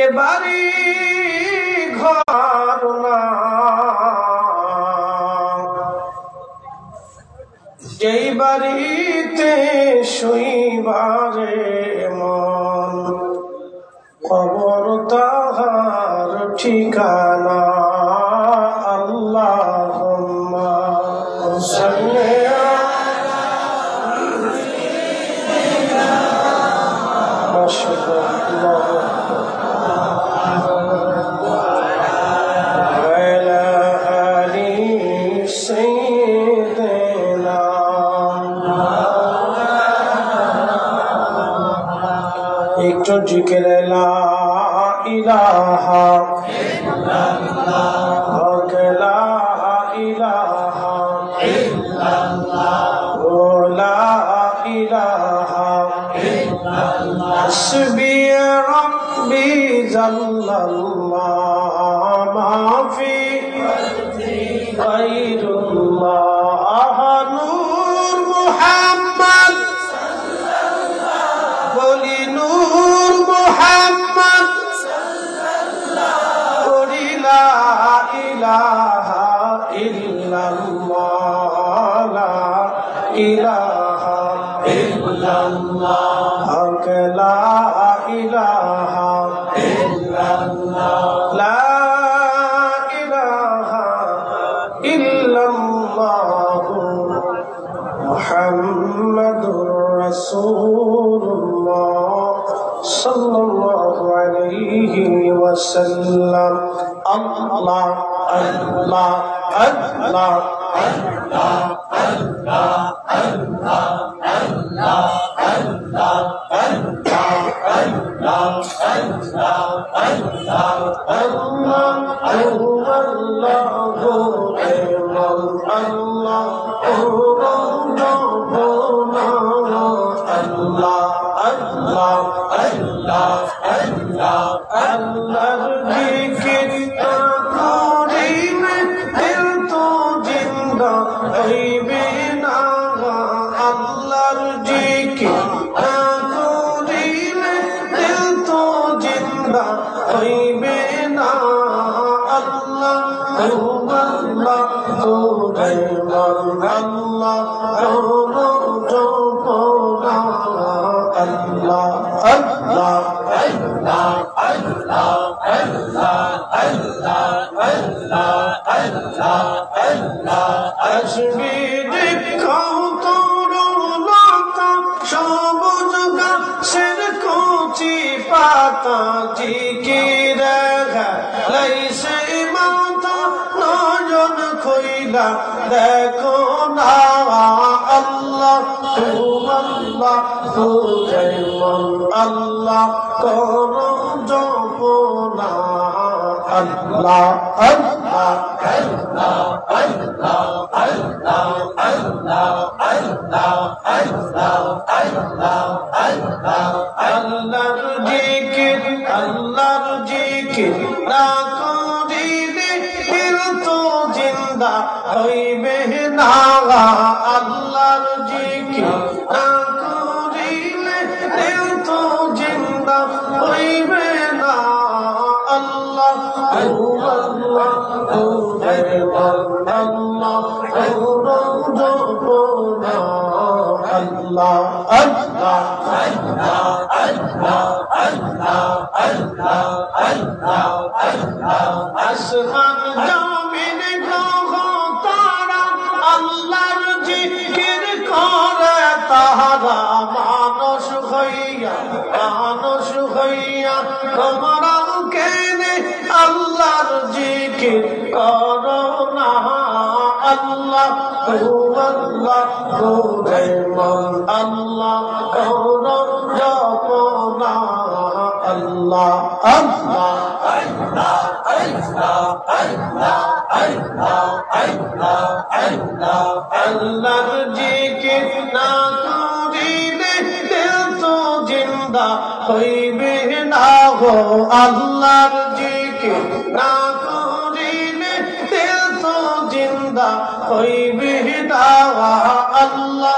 এবারে ঘর না, যেই বাড়িতে শুইবারে মন, কবর তাহার ঠিকানা। আল্লাহুম্মা সাল্লি আলা সাইয়্যিদিনা ওয়ালা আলি সাইয়্যিদিনা। একটু জিকির লা ইলাহা ইল্লাল্লাহ, লা ইলাহা ইল্লাল্লাহ, লা ইলাহা ইল্লাল্লাহ। হাসবি রাব্বি জাল্লাল্লাহ, মা ফি কলবি গায়রুল্লাহ। নূর মুহাম্মদ সাল্লাল্লাহু, বলি নূর মুহাম্মদ সাল্লাল্লাহু, বলি লা ইলাহা ইল্লাল্লাহ, লা ইলাহা ইল্লাল্লাহ, লা ইলাহা ইল্লাল্লাহ, লা ইলাহা ইল্লাল্লাহ, মুহাম্মাদুর রাসূলুল্লাহ সাল্লাল্লাহু আলাইহি ওয়াসাল্লাম। আল্লাহ আল্লাহ আল্লাহ আল্লাহ আল্লাহ আল্লাহ আল্লাহ আল্লাহ আল্লাহ আল্লাহ আল্লাহ আল্লাহ আল্লাহর জিকির করিলে দিল তো জিন্দা হইবে না। আল্লাহর জিকির করিলে দিল তো জিন্দা হইবে না। আল্লাহ আল্লাহ তোরে মন, আল্লাহ আল্লাহ আল্লাহ আল্লাহ আল্লাহ আল্লাহ আল্লাহ আল্লাহ আল্লাহ আল্লাহ। আসবি দেখাও তোর লতা, সবুজ গাছের কচি পাতা, জিকির লাইছে মাথা, নয়ন খইলা দেখো না। আল্লাহ আল্লাহ তোরে মন, আল্লাহ কর জপনা। আল্লাহ আল্লাহ আল্লাহ আল্লাহ আল্লাহ আল্লাহ আল্লাহ আল্লাহ আল্লাহ আল্লাহ। আল্লাহর জিকির আল্লাহর জিকির না করিলে দিল তো জিন্দা হইবে না। আল্লাহর জিকির না করিলে দিল তো জিন্দা হইবে না। আল্লাহ আল্লাহ তোরে মন, আল্লাহ জপনা। আল্লাহ আল্লাহ আল্লাহ আল্লাহ আল্লাহ আল্লাহ আল্লাহ আল্লাহ। আসমান জমিন গ্রহ তারা আল্লাহর জিকির করে তাহারা। মানুষ হইয়া তোমরাও কেনে আল্লাহর জিকির করো না। আল্লাহ আল্লাহ তোরে মন, আল্লাহ করো জপনা। আল্লাহ আল্লাহ আল্লাহ আল্লাহ আল্লাহ আল্লাহ আল্লাহ আল্লাহ। আল্লাহর জিকির না করিলে দিল তো জিন্দা হইবে না গো। আল্লাহর জিকির না করিলে দিল তো জিন্দা হইবে না। আল্লাহ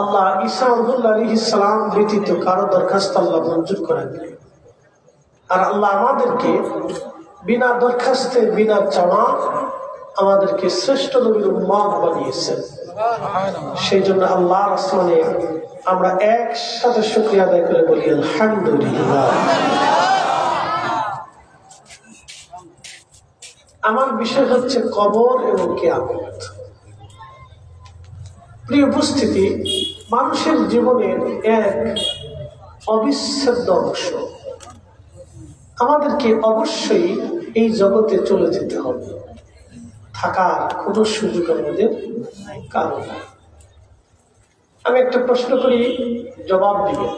আল্লাহ ঈসা আলাইহিস সালাম ব্যতীত কারো দরখাস্ত আল্লাহ মঞ্জুর করেন নাই। আর আল্লাহ আমাদেরকে বিনা দরখাস্তে বিনা চাওয়া আমাদেরকে শ্রেষ্ঠ নবীর উম্মত বানিয়েছেন। সেই জন্য আল্লাহর আসমানে আমরা একসাথে শুকরিয়া আদায় করে বলি আলহামদুলিল্লাহ। আমার বিষয় হচ্ছে কবর এবং কিয়ামত। প্রিয় উপস্থিতি, মানুষের জীবনের এক অবিচ্ছেদ্য অংশ। আমাদেরকে অবশ্যই এই জগতে চলে যেতে হবে, থাকার কোনো সুযোগ আমাদের কারণ। আমি একটা প্রশ্ন করি, জবাব দিবেন।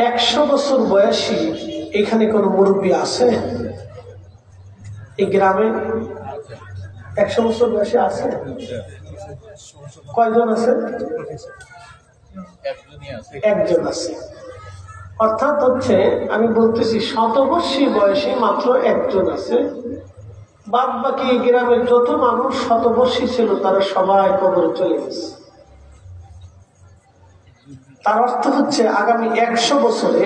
100 বছর বয়সী এখানে কোনো মুরব্বী আছে? এই গ্রামে 100 বছর বয়সী আছে? কয়জন আছে? একজন আছে। অর্থাৎ হচ্ছে আমি বলতেছি শতবর্ষী বয়সী মাত্র একজন আছে। বাদ বাকি গ্রামের যত মানুষ শতবর্ষী ছিল তারা সবাই কবরে চলে গেছে। তার অর্থ হচ্ছে আগামী 100 বছরে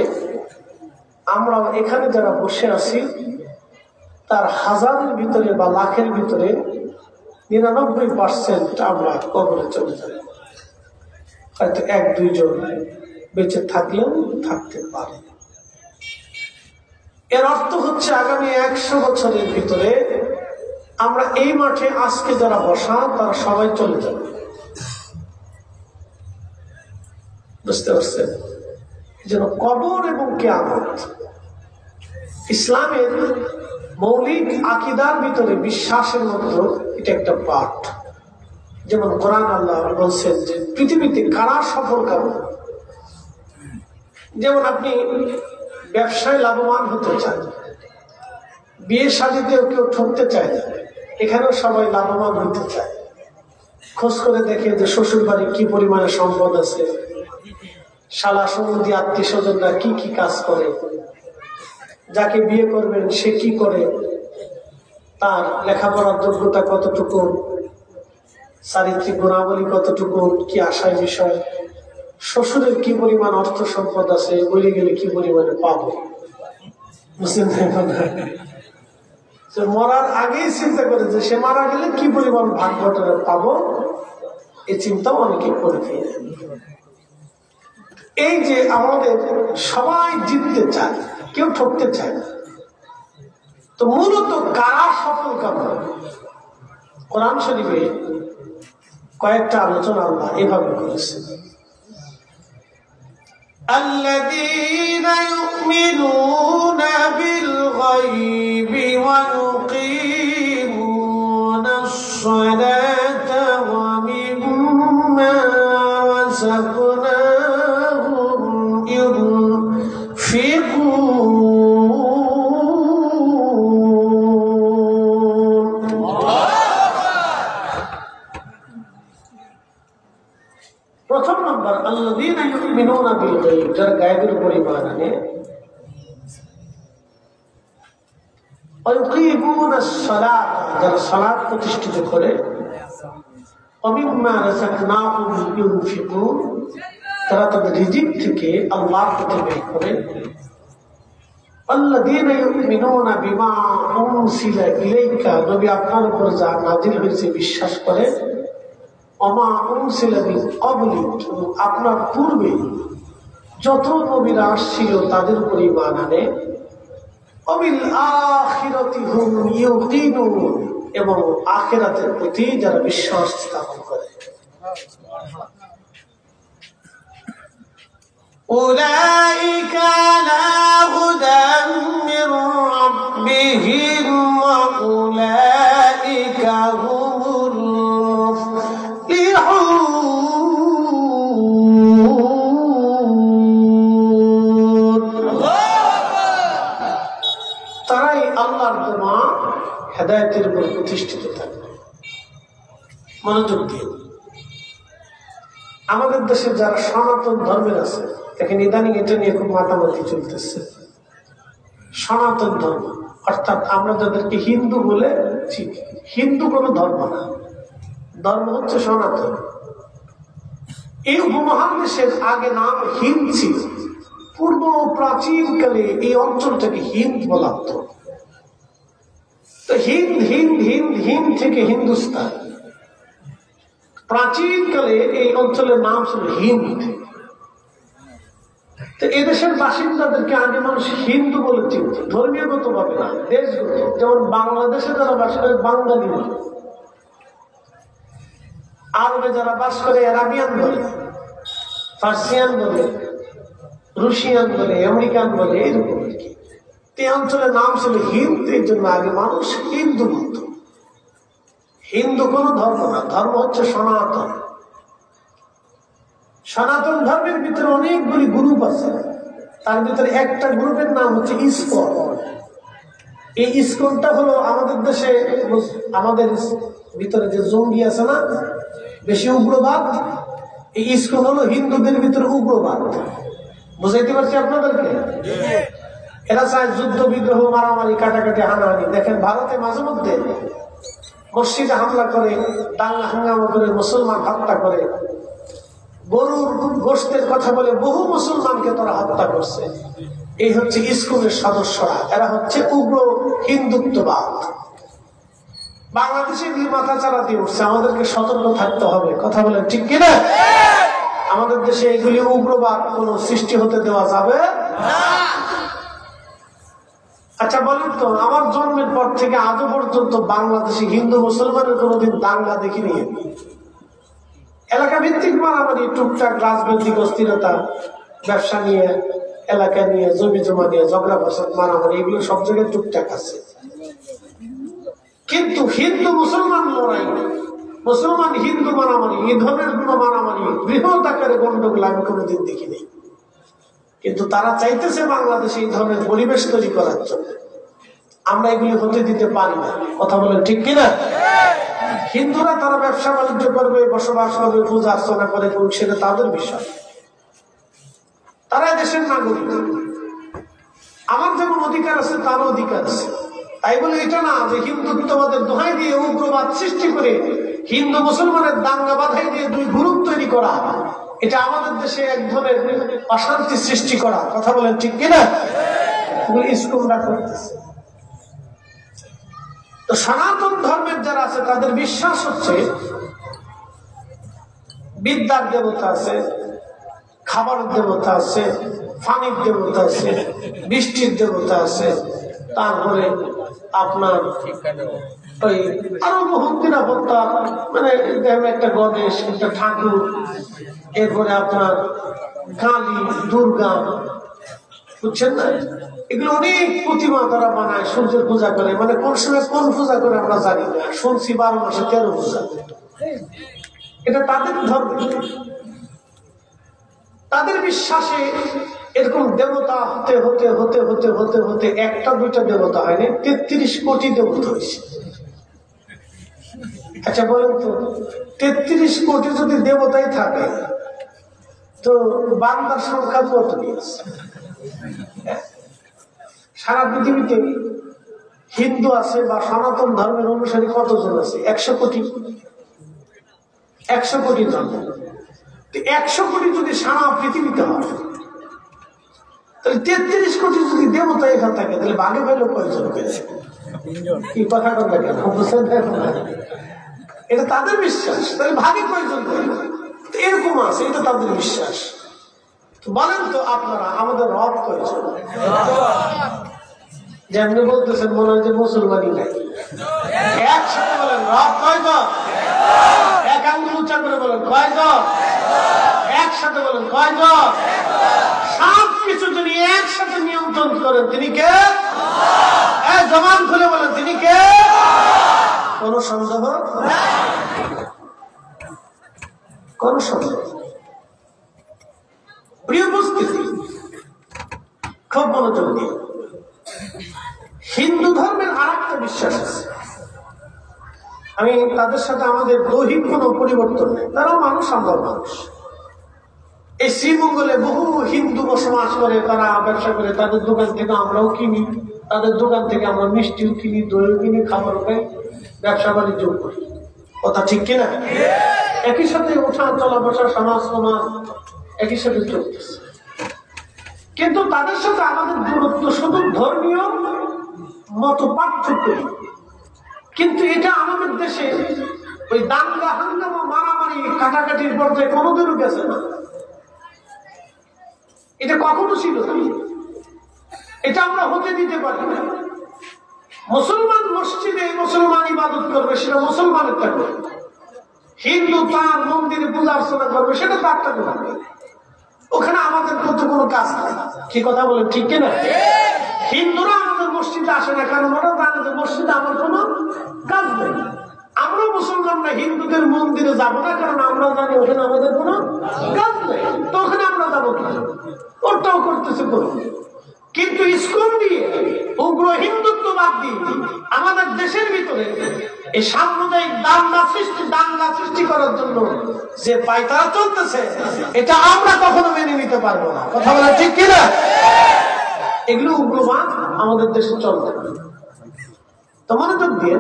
আমরা এখানে যারা বসে আছি তার হাজারের ভিতরে বা লাখের ভিতরে 99% আমরা কবরে চলে যাব। হয়তো 1-2 জন বেঁচে থাকলেও থাকতে পারে। এর অর্থ হচ্ছে আগামী 100 বছরের ভিতরে আমরা এই মাঠে আজকে যারা বসা তারা সবাই চলে যাবে। বুঝতে পারছেন? যেন কবর এবং কিয়ামত ইসলামের মৌলিক আকীদার ভিতরে বিশ্বাসের মধ্যে এটা একটা পার্ট। যেমন কোরআন আল্লাহ বলছেন যে পৃথিবীতে কারা সফল কারণ। যেমন আপনি ব্যবসায় লাভবান হতে চান, বিয়ে শাদীতেও কেউ ঠকতে চায় না, এখানেও সবাই লাভবান হতে চায়। খোঁজ করে দেখে যে শ্বশুর বাড়ি কি পরিমাণে সম্পদ আছে, শালা সম্বন্ধী আত্মীয় স্বজনরা কি কি কাজ করে, যাকে বিয়ে করবেন সে কি করে, তার লেখাপড়ার যোগ্যতা কতটুকু, চারিত্রিক গুণাবলী কতটুকু, কি আশায় বিষয়, শ্বশুরের কি পরিমাণ অর্থ সম্পদ আছে, বলে গেলে কি পরিমাণে পাবো। মরার আগেই চিন্তা করে যে সে মারা গেলে কি পরিমাণ ভাগ বটরে পাবো, এই চিন্তা অনেকে করে ফেলে। এই যে আমাদের সবাই জিততে চায়, কেউ ঠকতে চায় না। তো মূলত কারা সফল কামনা? কোরআন শরীফে কয়েকটা আলোচনা আল্লাহ এভাবে করেছেন। الذين يؤمنون بالغيب ويقيمون الصلاة ومما رزقناهم প্রথম নম্বর আল্লাযীনা ইউমিনুনা বিল গায়ব, যারা গায়বের উপর ঈমান আনে, ওয়া ইউকিমুনাস সালাত, যারা সালাত প্রতিষ্ঠিত করে, ওয়া মিম্মা রাযাকনাহুম ইউনফিকুন, তারা তাদের রিজিক থেকে আল্লাহর পথে ব্যয় করে। আল্লাযীনা ইউমিনুনা বিমা উনসিলা ইলাইকা, নবী আপনার উপর যা নাযিল হয়েছে বিশ্বাস করে। ওমা উনসিলা মিন ক্বাবলিক, আপনার পূর্বে যত নবীরা আসছিল তাদের উপর ঈমান আনে। ওয়াবিল আখিরাতি হুম ইউকিনুন, এবং আখিরাতের প্রতি যারা বিশ্বাস স্থাপন করে। أولئك على هدى من ربهم وأولئك هم المفلحون। তারাই আল্লাহর দেওয়া হেদায়েতের উপর প্রতিষ্ঠিত থাকবে। মনোযোগ দিয়ে, আমাদের দেশে যারা সনাতন ধর্মের আছে, দেখেন ইদানিং এটা নিয়ে খুব মাতামাতি চলতেছে। সনাতন ধর্ম অর্থাৎ আমরা যাদেরকে হিন্দু বলে চিনি, হিন্দু কোনো ধর্ম না, ধর্ম হচ্ছে সনাতন। এই উপমহাদেশের আগে নাম হিন্দ ছিল। পূর্ব প্রাচীনকালে এই অঞ্চলটাকে হিন্দ বলা হতো। তো হিন্দ হিন্দ হিন্দ হিন্দ থেকে হিন্দুস্তান। প্রাচীনকালে এই অঞ্চলের নাম ছিল হিন্দ। তো এদেশের বাসিন্দাদেরকে আগে মানুষ হিন্দু বলে চিনত, ধর্মীয়গত ভাবে না, দেশগত। যেমন বাংলাদেশে যারা বাস করে বাঙালি বলে, আরবে যারা বাস করে আরাবিয়ান বলে, পার্সিয়ান বলে, রুশিয়ান বলে, আমেরিকান বলে, এরকম আর কি। এই অঞ্চলের নাম ছিল হিন্দ। এই জন্য আগে মানুষ হিন্দু বলত। হিন্দু কোন ধর্ম না, ধর্ম হচ্ছে সনাতন। সনাতন ধর্মের ভিতরে অনেকগুলি গ্রুপ আছে। তার ভিতরে একটা গ্রুপের নাম হচ্ছে ইসকন। এই ইসকনটা হলো আমাদের দেশে, আমাদের ভিতরে যে জঙ্গি আছে না, বেশি উগ্রবাদ, এই ইসকন হলো হিন্দুদের ভিতরে উগ্রবাদ। বুঝাইতে পারছি আপনাদেরকে? এরা চায় যুদ্ধ বিগ্রহ, মারামারি, কাটাকাটি, হানাহানি। দেখেন ভারতে মাঝে মধ্যে মসজিদে হামলা করে, দাঙ্গা হাঙ্গামা করে, মুসলমান হত্যা করে, গরুর গোশতের কথা বলে বহু মুসলমানকে তারা হত্যা করছে। এই হচ্ছে ইসকনের সদস্যরা। এরা হচ্ছে উগ্র হিন্দুত্ববাদ। বাংলাদেশে এগুলি মাথা চারা দিয়ে উঠছে। আমাদেরকে সতর্ক থাকতে হবে। কথা বলেন ঠিক কিনা? আমাদের দেশে এগুলি উগ্রবাদ কোন সৃষ্টি হতে দেওয়া যাবে না। আচ্ছা বলেন তো, আমার জন্মের পর থেকে আজও পর্যন্ত বাংলাদেশে হিন্দু মুসলমানের কোনোদিন দাঙ্গা দেখিনি। এলাকা ভিত্তিক মারামারি, টুকটাক রাজনৈতিক অস্থিরতা, ব্যবসা নিয়ে, এলাকা নিয়ে, জমি জমা নিয়ে ঝগড়া ফসল, মারামারি, এগুলো সব জায়গায় টুকটাক আছে। কিন্তু হিন্দু মুসলমান লড়াই, মুসলমান হিন্দু মারামারি, এই ধরনের কোন মারামারি, বৃহৎ আকারে গন্ডগোল আমি কোনোদিন দেখিনি। কিন্তু তারা চাইতেছে বাংলাদেশে এই ধরনের পরিবেশ তৈরি করার জন্য। আমরা এগুলি হতে দিতে পারি না। কথা বলেন ঠিক কিনা? হিন্দুরা তারা ব্যবসা বাণিজ্য করবে, বসবাস করবে, পূজা অর্চনা করে, সেটা তাদের বিষয়। তারা দেশের নাগরিক। আমার যেমন অধিকার আছে তারও অধিকার আছে। তাই বলে এটা না যে হিন্দুত্ববাদের দোহাই দিয়ে উগ্রবাদ সৃষ্টি করে হিন্দু মুসলমানের দাঙ্গা বাধাই দিয়ে দুই গ্রুপ তৈরি করা, এটা আমাদের দেশে এক ধরনের অশান্তি সৃষ্টি করা। কথা বলেন ঠিক কিনা? ইসকনরা করতেছে। তো সনাতন ধর্মের যারা আছে তাদের বিশ্বাস হচ্ছে বিদ্যার দেবতা আছে, খাবারের দেবতা আছে, পানির দেবতা আছে, বৃষ্টির দেবতা আছে, তারপরে আপনার ওই আরো বহু নিরাপত্তা, মানে একটা গণেশ, একটা ঠাকুর, এরপরে আপনার কালী, দুর্গা, বুঝছেন না? এগুলো অনেক প্রতিমা তারা বানায়, সূর্যের পূজা করে। মানে কোন সময় কোন পূজা করে আমরা জানি না। শুনছি 12 মাসে 13 পূজা। এটা তাদের ধর্ম, তাদের বিশ্বাসে এরকম দেবতা হতে হতে হতে হতে হতে হতে একটা দুইটা দেবতা হয়নি, 33 কোটি দেবতা হয়েছে। আচ্ছা বলেন তো, 33 কোটি যদি দেবতাই থাকে তো বান্দার সংখ্যা কত নিয়েছে? সারা পৃথিবীতে হিন্দু আছে বা সনাতন ধর্মের অনুসারী কতজন আছে? 100 কোটি। 100 কোটি জন। 100 কোটি যদি সারা পৃথিবীতে হয়, তাহলে 33 কোটি যদি দেবতা এখানে থাকে, তাহলে ভাগে পেল কয়জন? কি কথা কথা কেন বুঝছেন? এটা তাদের বিশ্বাস। তাহলে ভাগে কয়জন? এরকম আছে, এটা তাদের বিশ্বাস। বলেন তো আপনারা, আমাদের রব কয়জন? যেমনি বলতেছেন মনে হয় যে মুসলমানই নাই। একসাথে বলেন রব কয়জন? এক আঙ্গুল উচ্চা করে বলেন কয়জন? একসাথে বলেন কয়জন? সব কিছু যিনি একসাথে নিয়ন্ত্রণ করেন তিনি কে? জবান খুলে বলেন তিনি কে? কোন সন্দেহ? কোন সন্দেহ? প্রিয় উপস্থিতি, খুব মনোযোগ দিয়ে, হিন্দু ধর্মের আর একটা বিশ্বাস আছে। আমি তাদের সাথে আমাদের দৈহিক কোন পরিবর্তন নেই, তারাও মানুষ, আমরাও মানুষ। এই শ্রীমঙ্গলে বহু হিন্দু বসবাস করে, তারা ব্যবসা করে, তাদের দোকান থেকে আমরাও কিনি, তাদের দোকান থেকে আমরা মিষ্টিও কিনি, দইও কিনি, খাবারও খাই, ব্যবসা বাণিজ্য করি। কথা ঠিক কিনা? একই সাথে ওঠা চলা বসা সমাজ সমাজ একই সাথে চলতেছে, কিন্তু তাদের সাথে আমাদের দূরত্ব শুধু ধর্মীয় মত পার্থক্য। কিন্তু এটা আমাদের দেশে ওই দাঙ্গা হাঙ্গামা মারামারি কাটাকাটির পর্যায়ে কোনোদিনও গেছে না। এটা কখনো ছিল না, এটা আমরা হতে দিতে পারি না। মুসলমান মসজিদে মুসলমান ইবাদত করবে, সেটা মুসলমানেরটা করবে। হিন্দু তার মন্দিরে পূজা অর্চনা করবে, সেটা তারটা করবে। ওখানে আমাদের করতে কোনো কাজ নাই। কি কথা বলে ঠিক কিনা? হিন্দুরা আমাদের মসজিদে আসে না, কারণ ওরা জানে যে মসজিদে আমার কোনো কাজ নেই। আমরা মুসলমানরা হিন্দুদের মন্দিরে যাব না, কারণ আমরা জানি ওখানে আমাদের কোনো কাজ নেই। তো ওখানে আমরা যাবো না, ওটাও করতেছে করুন। কিন্তু ইসকন দিয়ে উগ্র হিন্দুত্ববাদ দিয়ে আমাদের দেশের ভিতরে এই সাম্প্রদায়িক দাঙ্গা সৃষ্টি করার জন্য যে পায়তারা চলতেছে, এটা আমরা কখনো মেনে নিতে পারবো না। কথা বলা ঠিক কিনা? এগুলো উগ্রবাদ আমাদের দেশে চলবে না। তো মনোযোগ দিয়ে,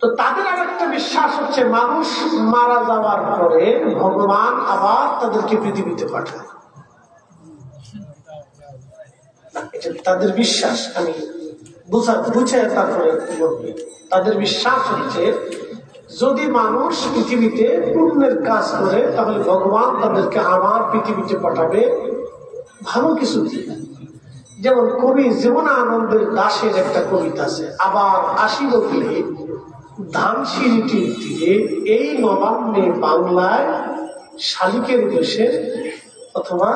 তো তাদের আর একটা বিশ্বাস হচ্ছে মানুষ মারা যাওয়ার পরে ভগবান আবার তাদেরকে পৃথিবীতে পাঠায়। এটা তাদের বিশ্বাস। আমি বুঝে তারপরে বলবি। তাদের বিশ্বাস হচ্ছে যদি মানুষ পৃথিবীতে পুণ্যের কাজ করে, তাহলে ভগবান তাদেরকে আবার পৃথিবীতে পাঠাবে ভালো কিছু দিয়ে। যেমন কবি জীবনানন্দের দাসের একটা কবিতা আছে, আবার আসিল ফিরে ধানসিঁড়িটির তীরে এই নবান্নে বাংলায় শালিকের দেশে, অথবা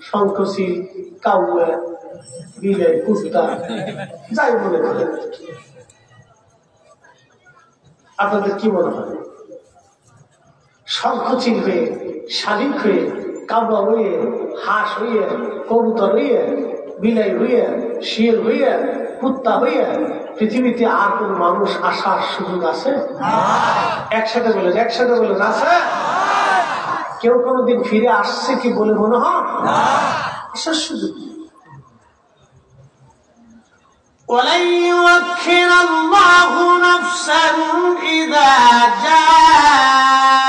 শঙ্কসী কাউয়া বিলে কুস্তা যাই মনে করেন। আপনাদের কি মনে হয়? শঙ্খচিল হয়ে, শালিক হয়ে, কাউয়া হয়ে, হাঁস হইয়া, কবুতর হইয়া, বিলাই হইয়া, শিয়াল হইয়া, কুত্তা হইয়া পৃথিবীতে আর কোন মানুষ আসার সুযোগ আছে? একসাথে বলে আছে? কেউ কোনোদিন ফিরে আসছে কি বলে মনে হয়? আসার সুযোগ। وَلَن يُؤَخِّرَ اللَّهُ نَفْسًا إِذَا جَاءَ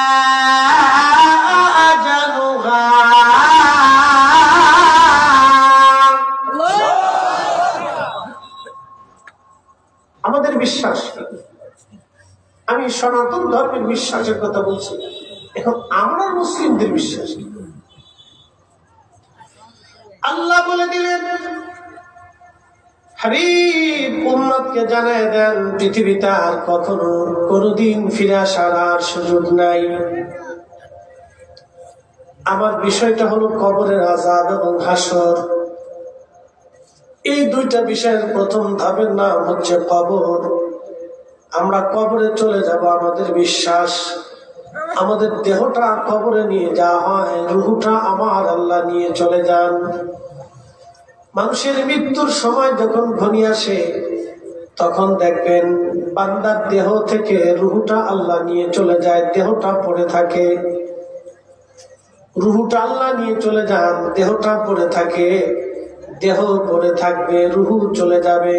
أَجَلُهَا। আমাদের বিশ্বাস, আমি সনাতন ধর্মের বিশ্বাসের কথা বলছি। এখন আমরা মুসলিমদের বিশ্বাস, আল্লাহ বলে দিলেন হাবিব উম্মতকে জানায় দেন পৃথিবীতে আর কখনো কোনদিন ফিরে আসার আর সুযোগ নাই। আমার বিষয়টা হলো কবরের আযাব এবং হাসর। এই দুইটা বিষয়ের প্রথম ধাপের নাম হচ্ছে কবর। আমরা কবরে চলে যাব, আমাদের বিশ্বাস। আমাদের দেহটা কবরে নিয়ে যাওয়া হয়, রূহটা আমার আল্লাহ নিয়ে চলে যান। মানুষের মৃত্যুর সময় যখন ঘনিয়ে আসে, তখন দেখবেন বান্দার দেহ থেকে রূহটা আল্লাহ নিয়ে চলে যায়, দেহটা পড়ে থাকে। রূহটা আল্লাহ নিয়ে চলে যান, দেহটা পড়ে থাকে। দেহ পড়ে থাকবে, রূহ চলে যাবে।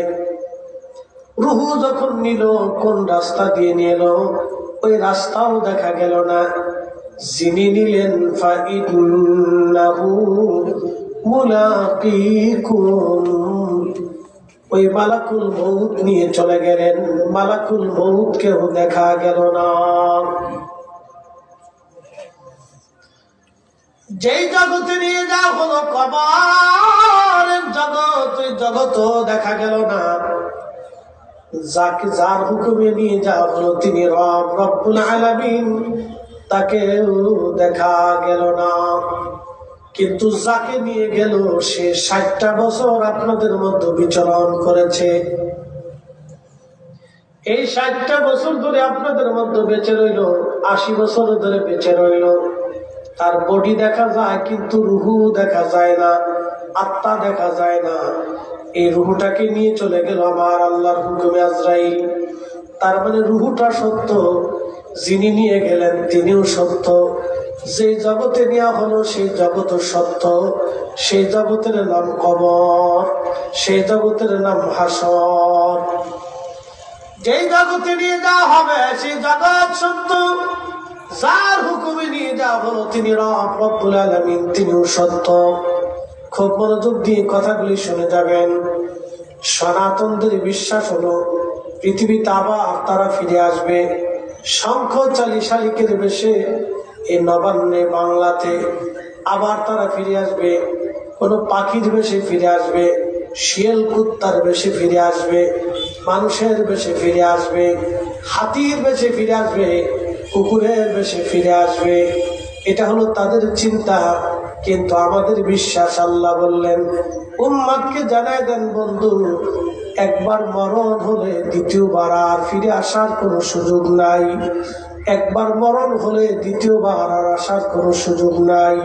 রূহ যখন নিল, কোন রাস্তা দিয়ে নিল ওই রাস্তাও দেখা গেল না। যিনি নিলেন ফাইন্নাহু মুলাকিকুম, ওই মালাকুল মউত নিয়ে চলে গেলেন। মালাকুল মউত কেউ দেখা গেল না। যেই জগতে নিয়ে যাওয়া হলো কবরের জগৎ, ওই জগৎ দেখা গেল না। যার হুকুমে নিয়ে যাওয়া হলো তিনি রব্বুল আলামিন, তাকেও দেখা গেল না। কিন্তু যাকে নিয়ে গেল সে 60টা বছর আপনাদের মধ্যে বিচরণ করেছে। এই 60টা বছর ধরে আপনাদের মধ্যে বেঁচে রইল, 80 বছর ধরে বেঁচে রইল। তার বডি দেখা যায়, কিন্তু রুহু দেখা যায় না, আত্মা দেখা যায় না। এই রুহুটাকে নিয়ে চলে গেল আমার আল্লাহর হুকুমে আজরাইল। তার মানে রুহুটা সত্য, যিনি নিয়ে গেলেন তিনিও সত্য। যে জগতে নেওয়া হলো সেই জগৎ সত্য। সেই জগতের নাম কবর, সেই জগতের নাম হাসর। যেই জগতে নিয়ে যাওয়া হবে সেই জগৎ সত্য, যার হুকুমে নিয়ে যাওয়া হলো তিনি রব্বুল আলামিন, তিনিও সত্য। খুব মনোযোগ দিয়ে কথাগুলি শুনে যাবেন। সনাতনদের বিশ্বাস হলো পৃথিবীতে আবার তারা ফিরে আসবে শঙ্খ শালিকের বেশে, এই নবান্নে বাংলাতে আবার তারা ফিরে আসবে, কোনো পাখির বেশে ফিরে আসবে, শিয়াল কুত্তার বেশে ফিরে আসবে, মানুষের বেশে ফিরে আসবে, হাতির বেশে ফিরে আসবে, কুকুরের বেশে ফিরে আসবে। এটা হলো তাদের চিন্তা, কিন্তু আমাদের বিশ্বাস। আল্লাহ বললেন উম্মতকে জানায় দেন বন্ধু, একবার মরণ হলে দ্বিতীয়বার আর ফিরে আসার কোনো সুযোগ নাই। একবার মরণ হলে দ্বিতীয়বার আর আসার কোনো সুযোগ নাই।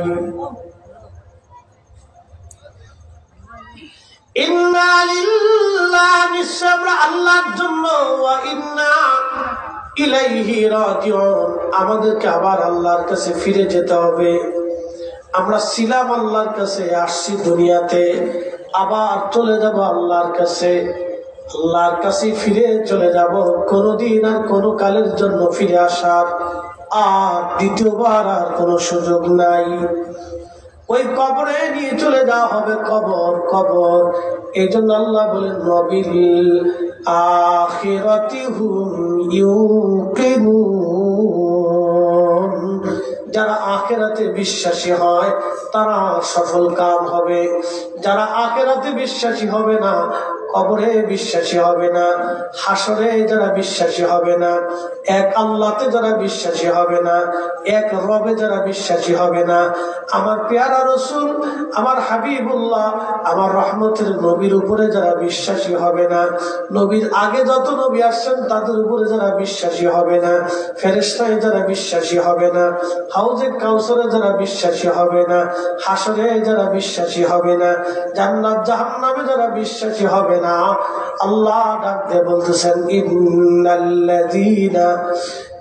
ইন্না লিল্লাহি, নিশ্চয় আমরা আল্লাহর জন্য, ওয়া ইন্না ইলাইহি রাজিউন, আমাদেরকে আবার আল্লাহর কাছে ফিরে যেতে হবে। আমরা ছিলাম আল্লাহর কাছে, আসছি দুনিয়াতে, আবার চলে যাব আল্লাহর কাছে। আল্লাহর কাছে ফিরে চলে যাব, কোনোদিন আর কোনো কালের জন্য ফিরে আসার আর দ্বিতীয়বার আর কোনো সুযোগ নাই। ওই কবরে নিয়ে চলে যাওয়া হবে, কবর কবর। এই জন্য আল্লাহ বলেন নবিল আখিরাতি হুম ইউকিনুন, যারা আখিরাতে বিশ্বাসী হয় তারা সফল কাম হবে। যারা আখিরাতে বিশ্বাসী হবে না, কবরে বিশ্বাসী হবে না, হাসরে যারা বিশ্বাসী হবে না, এক আল্লাহতে যারা বিশ্বাসী হবে না, এক রবে যারা বিশ্বাসী হবে না, আমার পেয়ারা রসুল, আমার হাবিবুল্লাহ, আমার রহমতের নবীর উপরে যারা বিশ্বাসী হবে না, নবীর আগে যত নবী আসছেন তাদের উপরে যারা বিশ্বাসী হবে না, ফেরেশতায় যারা বিশ্বাসী হবে না, হাউজে কাউসারে যারা বিশ্বাসী হবে না, হাসরে যারা বিশ্বাসী হবে না, জান্নাত জাহান্নামে যারা বিশ্বাসী হবে না, আল্লাহ ডাক দিয়ে বলতেছেন ইন্নাল্লাযীনা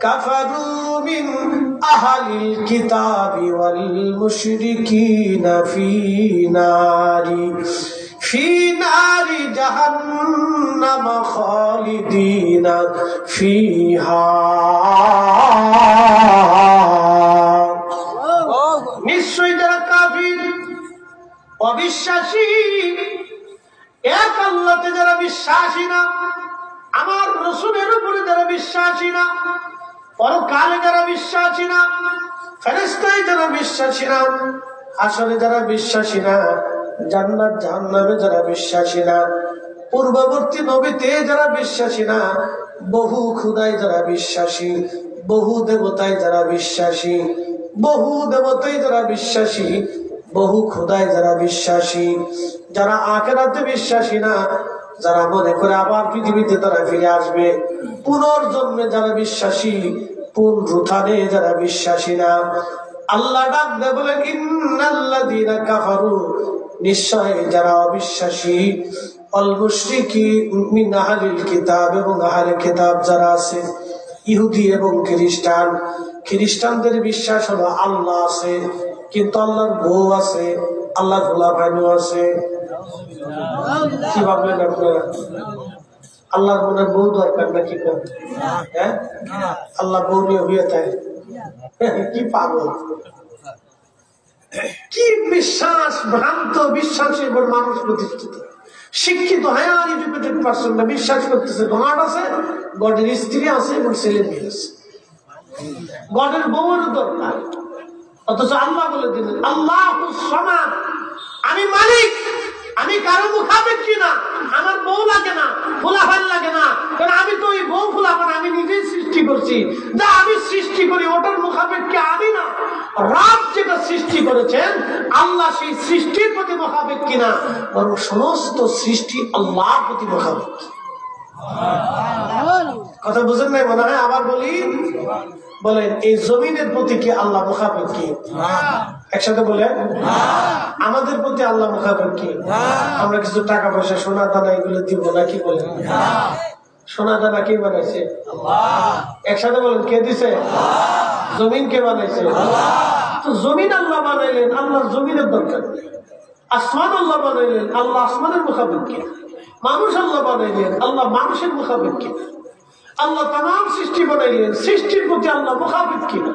কাফারু মিন আহলিল কিতাবি ওয়াল মুশরিকিনা ফি নারি জাহান্নাম খালিদিনা ফিহা। নিশ্চয়ই যারা কাফির, অবিশ্বাসী, এক আল্লাহতে যারা বিশ্বাসী না, আমার রাসূলের উপরে যারা বিশ্বাসী না, পরকালে যারা বিশ্বাসী না, ফেরেশতায় যারা বিশ্বাসী না, আসলে যারা বিশ্বাসী না, জান্নাত জাহান্নামে যারা বিশ্বাসী না, পূর্ববর্তী নবীতে যারা বিশ্বাসী না, বহু খুদায় যারা বিশ্বাসী, বহু দেবতায় যারা বিশ্বাসী, বহু দেবতায় যারা বিশ্বাসী, বহু খুদায় যারা বিশ্বাসী, যারা আখিরাতে বিশ্বাসী না, যারা মনে করে আবার পৃথিবীতে তারা ফিরে আসবে, পুনর্জন্মে যারা বিশ্বাসী, পুনরুত্থানে যারা বিশ্বাসী না, আল্লাহ ডাক দিয়ে বলেন ইন্নাল্লাযীনা কাফারু, নিশ্চয় যারা অবিশ্বাসী, আল মুশরিকিন মিন আহলিল কিতাব, এবং আহলে কিতাব যারা আছে, ইহুদি এবং খ্রিস্টান। খ্রিস্টানদের বিশ্বাস হলো আল্লাহ আছে, কিন্তু আল্লাহর বউ আছে, আল্লাহ গোলা ভাইনু আছে। কি ভাবলেন আপনারা? আল্লাহর মনে বউ দরকার নাকি? হ্যাঁ, আল্লাহ বউ নিয়ে হয়ে থাকে। কি পাগল, কি বিশ্বাস, ভ্রান্ত বিশ্বাসের উপর মানুষ প্রতিষ্ঠিত। শিক্ষিত হায়ার এডুকেটেড পারসন না বিশ্বাস করতেছে গড আছে, গডের স্ত্রী আছে এবং ছেলে মেয়ে আছে, গডের বউয়ের দরকার। অথচ আল্লাহ বলে দিলেন আল্লাহুস সামাদ, আমি মালিক, আমি কারো মুখাপেক্ষী না, আমার বউ লাগে না, ফুলাফান লাগে না, কারণ আমি তো ওই বউ ফুলাফান আমি নিজেই সৃষ্টি করছি। যা আমি সৃষ্টি করি ওটার মুখাপেক্ষী আমি না। রব যেটা সৃষ্টি করেছেন আল্লাহ সেই সৃষ্টির প্রতি মুখাপেক্ষী না, বরং সমস্ত সৃষ্টি আল্লাহর প্রতি মুখাপেক্ষী। কথা বুঝেন নাই মনে হয়? আবার বলি, বলেন এই জমিনের প্রতি কি আল্লাহ মুখাপেক্ষী? একসাথে বলেন, আমাদের প্রতি আল্লাহ মুখাপেক্ষী। আমরা কিছু টাকা পয়সা, সোনা দানা এগুলো দিব না, কি বলেন? সোনা দানা কে বানাইছে? একসাথে বলেন, কে দিছে? জমিন কে বানাইছে? তো জমিন আল্লাহ বানাইলেন, আল্লাহর জমিনের দরকার নেই। আসমান আল্লাহ বানাইলেন, আল্লাহ আসমানের মুখাপেক্ষী। মানুষ আল্লাহ বানাইলেন, আল্লাহ মানুষের মুখাপেক্ষী। আল্লাহ তাম সৃষ্টি বানাইলেন, সৃষ্টির প্রতি আল্লাহ মুখাবিদ কিনা?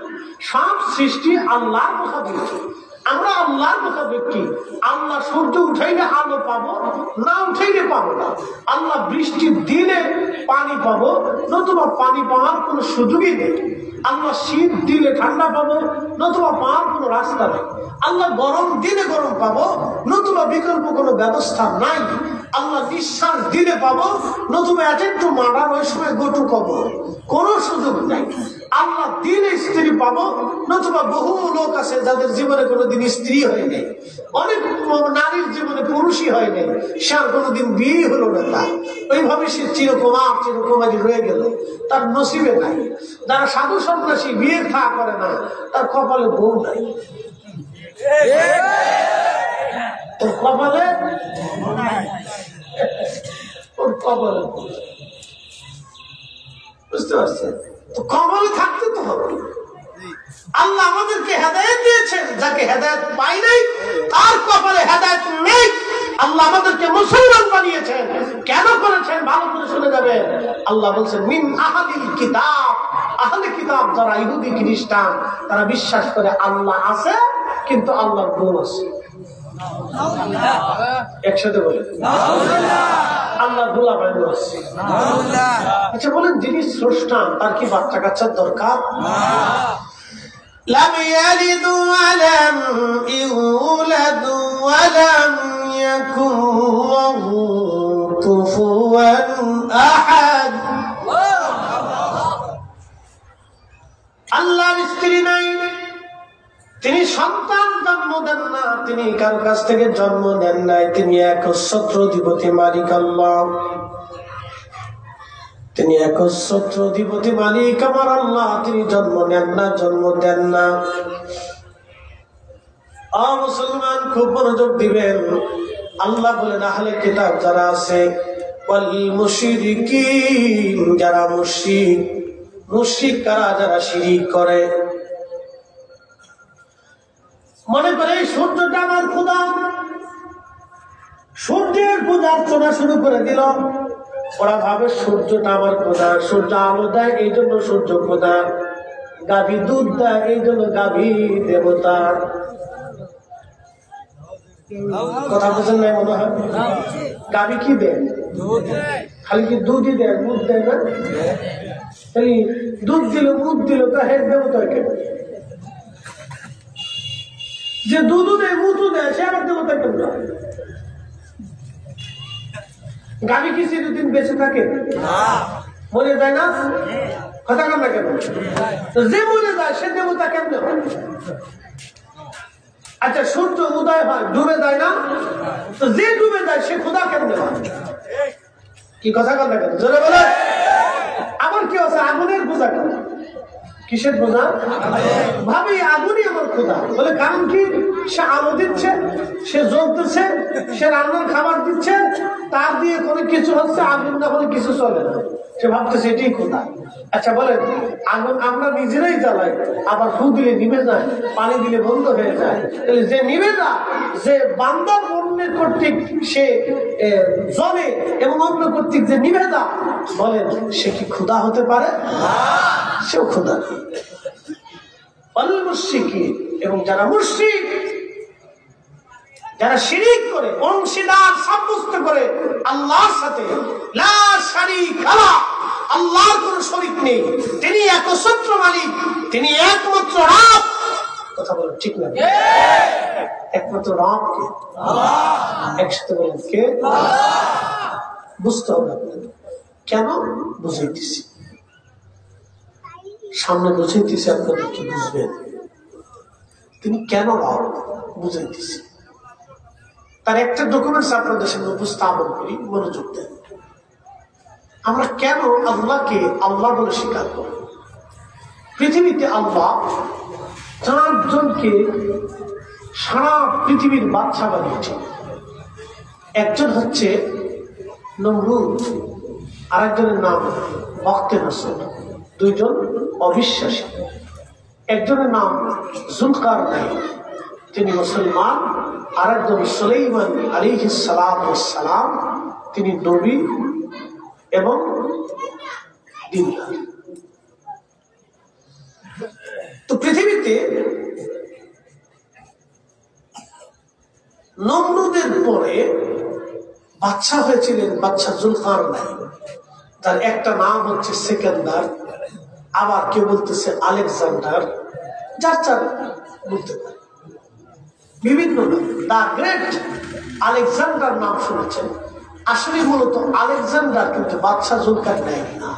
সব সৃষ্টি আল্লাহর মুখাবিদ। আমরা আল্লাহর মুখাবিদ কি? আল্লাহ সূর্য উঠাইলে আলো পাবো, না উঠাইলে পাবো না। আল্লাহ বৃষ্টি দিলে পানি পাবো, নতুবা পানি পাওয়ার কোনো সুযোগই নেই। আল্লাহ শীত দিলে ঠান্ডা পাবো, নতুবা পাওয়ার কোনো রাস্তা নেই। আল্লাহ গরম দিলে গরম পাবো, নতুবা বিকল্প কোনো ব্যবস্থা নাই। আল্লাহ নিঃশ্বাস দিলে পাবো, নতুবা একটু মারার ওই সময় গোটু পাবো, কোনো সুযোগ নাই। আল্লাহ দিলে স্ত্রী পাবো, নতুবা বহু লোক আছে যাদের জীবনে কোনোদিন স্ত্রী হয় নাই, অনেক নারীর জীবনে পুরুষই হয় নাই, সে আর কোনোদিন বিয়ে হলো না। তার ওইভাবে সে চিরকুমারী রয়ে গেল, তার নসিবে নাই। যারা সাধু সন্ন্যাসী বিয়ের থা করে না, তার কপালে বউ নাই, ওর কপালে বুঝতে পারছেন? তো কপালে থাকতে তো হবে। আল্লাহ আমাদেরকে হেদায়েত দিয়েছেন, যাকে হেদায়েত পাই নাই তার কপালে হেদায়েত নেই। আল্লাহ আমাদেরকে মুসলমান বানিয়েছেন, কেন করেছেন ভালো করে শুনে যাবেন। আল্লাহ বলছেন মিন আহলিল কিতাব, আহলে কিতাব যারা ইহুদি খ্রিস্টান, তারা বিশ্বাস করে আল্লাহ আছে, কিন্তু আল্লাহর গুণ আছে। একসাথে বলে আল্লাহ দুলা বাইন আছে। আচ্ছা বলেন, যিনি স্রষ্টা তার কি বাচ্চা কাচ্চার দরকার? لم يلد ولم يولد ولم يكن له كفوا أحد। আল্লাহর স্ত্রী নাই, তিনি সন্তান জন্ম দেন না, তিনি কারো কাছ থেকে জন্ম দেন নাই। তিনি একচ্ছত্র অধিপতি মালিক আল্লাহ, তিনি একচ্ছত্র অধিপতি মালিক আমার আল্লাহ। তিনি জন্ম নেন না, জন্ম দেন না। মুসলমান খুব মনোযোগ দিবেন। আল্লাহ বলেন আহলে কিতাব যারা আছে, ওয়াল মুশরিকিন, যারা মুশরিক। মুশরিক কারা? যারা শিরিক করে, মনে করে সূর্যটা আমার খোদা, সূর্যের পূজা অর্চনা শুরু করে দিল। ওরা ভাবে সূর্যটা আমার খোদা, সূর্য আলো দেয় এই জন্য সূর্য খোদা, গাভী দুধ দেয় এই জন্য গাভী দেবতা। কথা বুঝেন নাই মনে হয়? গাভী কি দেয়? খালি কি দুধই দেয়, দুধ দেয় না? খালি দুধ দিল মুখ দিল, তা হেড দেবতা কেন? যে দুধও দেয় মুধু দেয় সে আবার দেবতা কেন? গাভী কি চিরদিন বেঁচে থাকে? মরে যায় না? কথা কেন? কেন যে মরে যায় সে দেবতা কেমনে হয়? আচ্ছা সূর্য উদয় হয়, ডুবে যায় না? তো যে ডুবে যায় সে খোদা কেমনে হয়? কি কথা কেন? কেন জোরে বলে। আবার কি আছে? আগুনের পূজা করে। কিসের পূজা? ভাবি আগুনই আমার খোদা বলে। কারণ কি? সে আলো দিচ্ছে, সে জ্বলতেছে, সে রান্নার খাবার দিচ্ছে, তার দিয়ে কোনো কিছু হচ্ছে, আগুন না হলে কিছু চলে না। সে ভাবতেছে এটাই খোদা। আচ্ছা বলেন, আগুন আমরা নিজেরাই জ্বালাই, আবার ফু দিলে নিভে যায়, পানি দিলে বন্ধ হয়ে যায়। তাহলে যে নিভে যায়, যে বান্দার অন্যের কর্তৃক সে জ্বলে এবং অন্য কর্তৃক যে নিভে যায়, বলেন সে কি খোদা হতে পারে? সেও খোদা। এবং যারা মুশরিক, যারা শিরিক করে, অংশীদার সাব্যস্ত করে আল্লাহর সাথে, লা শারীকা লাহ, আল্লাহর কোন শরীক নেই, তিনি একচ্ছত্র মালিক, তিনি একমাত্র রব। কথা বলেন ঠিক না? একমাত্র রব কে? একসাথে বলেন কে? বুঝতে হবে আপনাদের। কেন বুঝাইতেছি? সামনে বুঝাইতেছি, আপনাদের কি বুঝবেন? তিনি কেন রব বুঝাইতেছি, তার একটা ডকুমেন্টস আপনাদের সামনে উপস্থাপন করি, মনোযোগ দেন। আমরা কেন আল্লাহকে আল্লাহ বলে স্বীকার করি? পৃথিবীতে আল্লাহ 4 জনকে সারা পৃথিবীর বাদশা বানিয়েছে। একজন হচ্ছে নমরুদ, আরেকজনের নাম বখতে নসর। 2 জন অবিশ্বাসী। একজনের নাম যুলকারনাইন, তিনি মুসলমান। আরেকজন সুলাইমান আলাইহিস সালাম, তিনি নবী এবং দিনার। তো পৃথিবীতে নমরুদের পরে বাদশা হয়েছিলেন বাদশা জুলকারনাইন, তার একটা নাম হচ্ছে সেকেন্দার, আবার কেউ বলতেছে আলেকজান্ডার, যার যার বলতে পারে বিভিন্ন নাম। দা গ্রেট আলেকজান্ডার নাম শুনেছেন, আসলে মূলত আলেকজান্ডার কিন্তু বাদশা জুলকারনাইন না।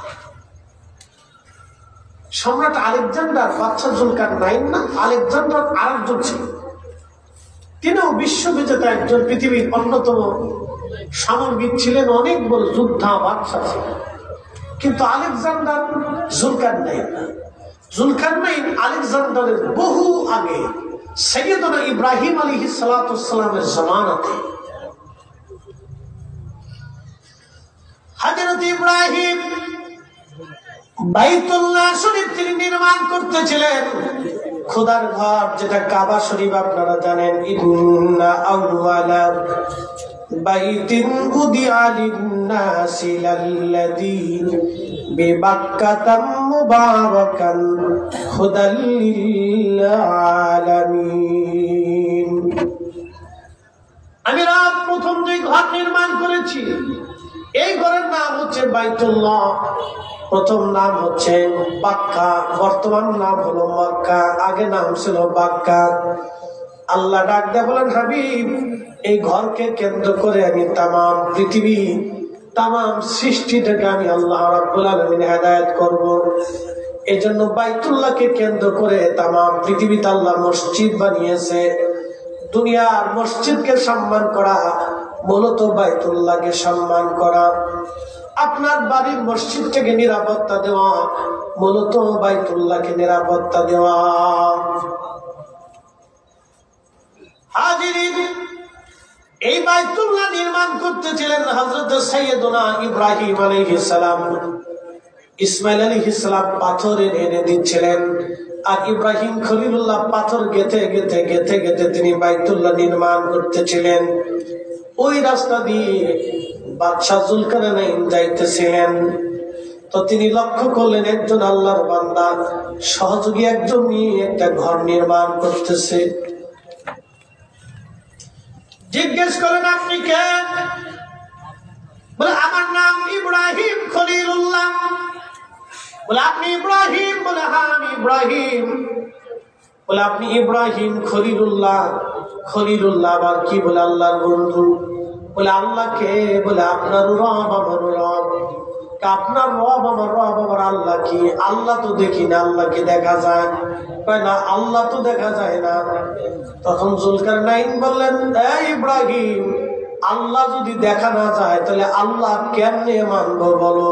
সম্রাট আলেকজান্ডার বাদশা জুলকারনাইন না, আলেকজান্ডার আরেকজন ছিল। তিনিও বিশ্ববিজেতা একজন পৃথিবীর অন্যতম সামরিক ছিলেন, অনেক বড় যোদ্ধা বাদশা ছিলেন, কিন্তু আলেকজান্ডার জুলকারনাইন না। জুলকারনাইন আলেকজান্ডারের বহু আগে সৈয়দনা ইব্রাহিম আলাইহিস সালাতু ওয়াস সালামের জামানাতে হযরত ইব্রাহিম বাইতুল্লাহ শরীফ তিনি নির্মাণ করতেছিলেন। খোদার ঘর যেটা কাবা শরীফ আপনারা জানেন, ইন্না আউওয়ালা বাইতিন উদিআ লিন-নাসি লাল্লাযী বিবাক্কাতা মুবারাকান হুদাল লিল-আলামিন। আমি রব প্রথম যে ঘর নির্মাণ করেছি, এই ঘরের নাম হচ্ছে বাইতুল্লাহ। প্রথম নাম হচ্ছে বাক্কা, বর্তমান নাম হলো মক্কা, আগে নাম ছিল বাক্কা। আল্লাহ ডাক দিয়ে বলেন, হাবিব এই ঘরকে কেন্দ্র করে আমি তামাম পৃথিবী, তামাম সৃষ্টিটাকে আমি আল্লাহ রাব্বুল আলামিন হেদায়েত করব। এই জন্য বাইতুল্লাহকে কেন্দ্র করে তামাম পৃথিবীতে আল্লাহ মসজিদ বানিয়েছে। দুনিয়ার মসজিদকে সম্মান করা মূলত বাইতুল্লাহকে সম্মান করা। আপনার বাড়ির মসজিদটাকে নিরাপত্তা দেওয়া মূলত বাইতুল্লাহকে নিরাপত্তা দেওয়া। হাজিরিন, এই বাইতুল্লাহ নির্মাণ করতেছিলেন হযরত সাইয়েদনা ইব্রাহিম আলাইহিস সালাম। ইসমাইল আলাইহিস সালাম পাথর এনে দিচ্ছিলেন, আর ইব্রাহিম খলিলুল্লাহ পাথর গেথে গেথে গেথে গেথে তিনি বাইতুল্লাহ নির্মাণ করতেছিলেন। ওই রাস্তা দিয়ে বাদশা জুলকারনাইন যাইতেছিলেন। তো তিনি লক্ষ্য করলেন একজন আল্লাহর বান্দা সহযোগী একজন নিয়ে একটা ঘর নির্মাণ করতেছে। জিজ্ঞেস করেন, আপনি কে? বলে, আমার নাম ইব্রাহিম খলিলুল্লাহ। বলে, আপনি ইব্রাহিম? বলে, হ্যাঁ আমি ইব্রাহিম। বলে, আপনি ইব্রাহিম খলিলুল্লাহ? খলিলুল্লাহ আবার কি? বলে, আল্লাহর বন্ধু। বলে, আল্লাহ কে? বলে, আপনার রব আমার রব। আপনার রব আমার রব, আমার আল্লাহ কি? আল্লাহ তো দেখি না, আল্লাহকে দেখা যায় না? আল্লাহ তো দেখা যায় না। তখন জুলকারনাইন বললেন, এই ইব্রাহিম, আল্লাহ যদি দেখা না যায় তাহলে আল্লাহ কেমনে মানবো বলো?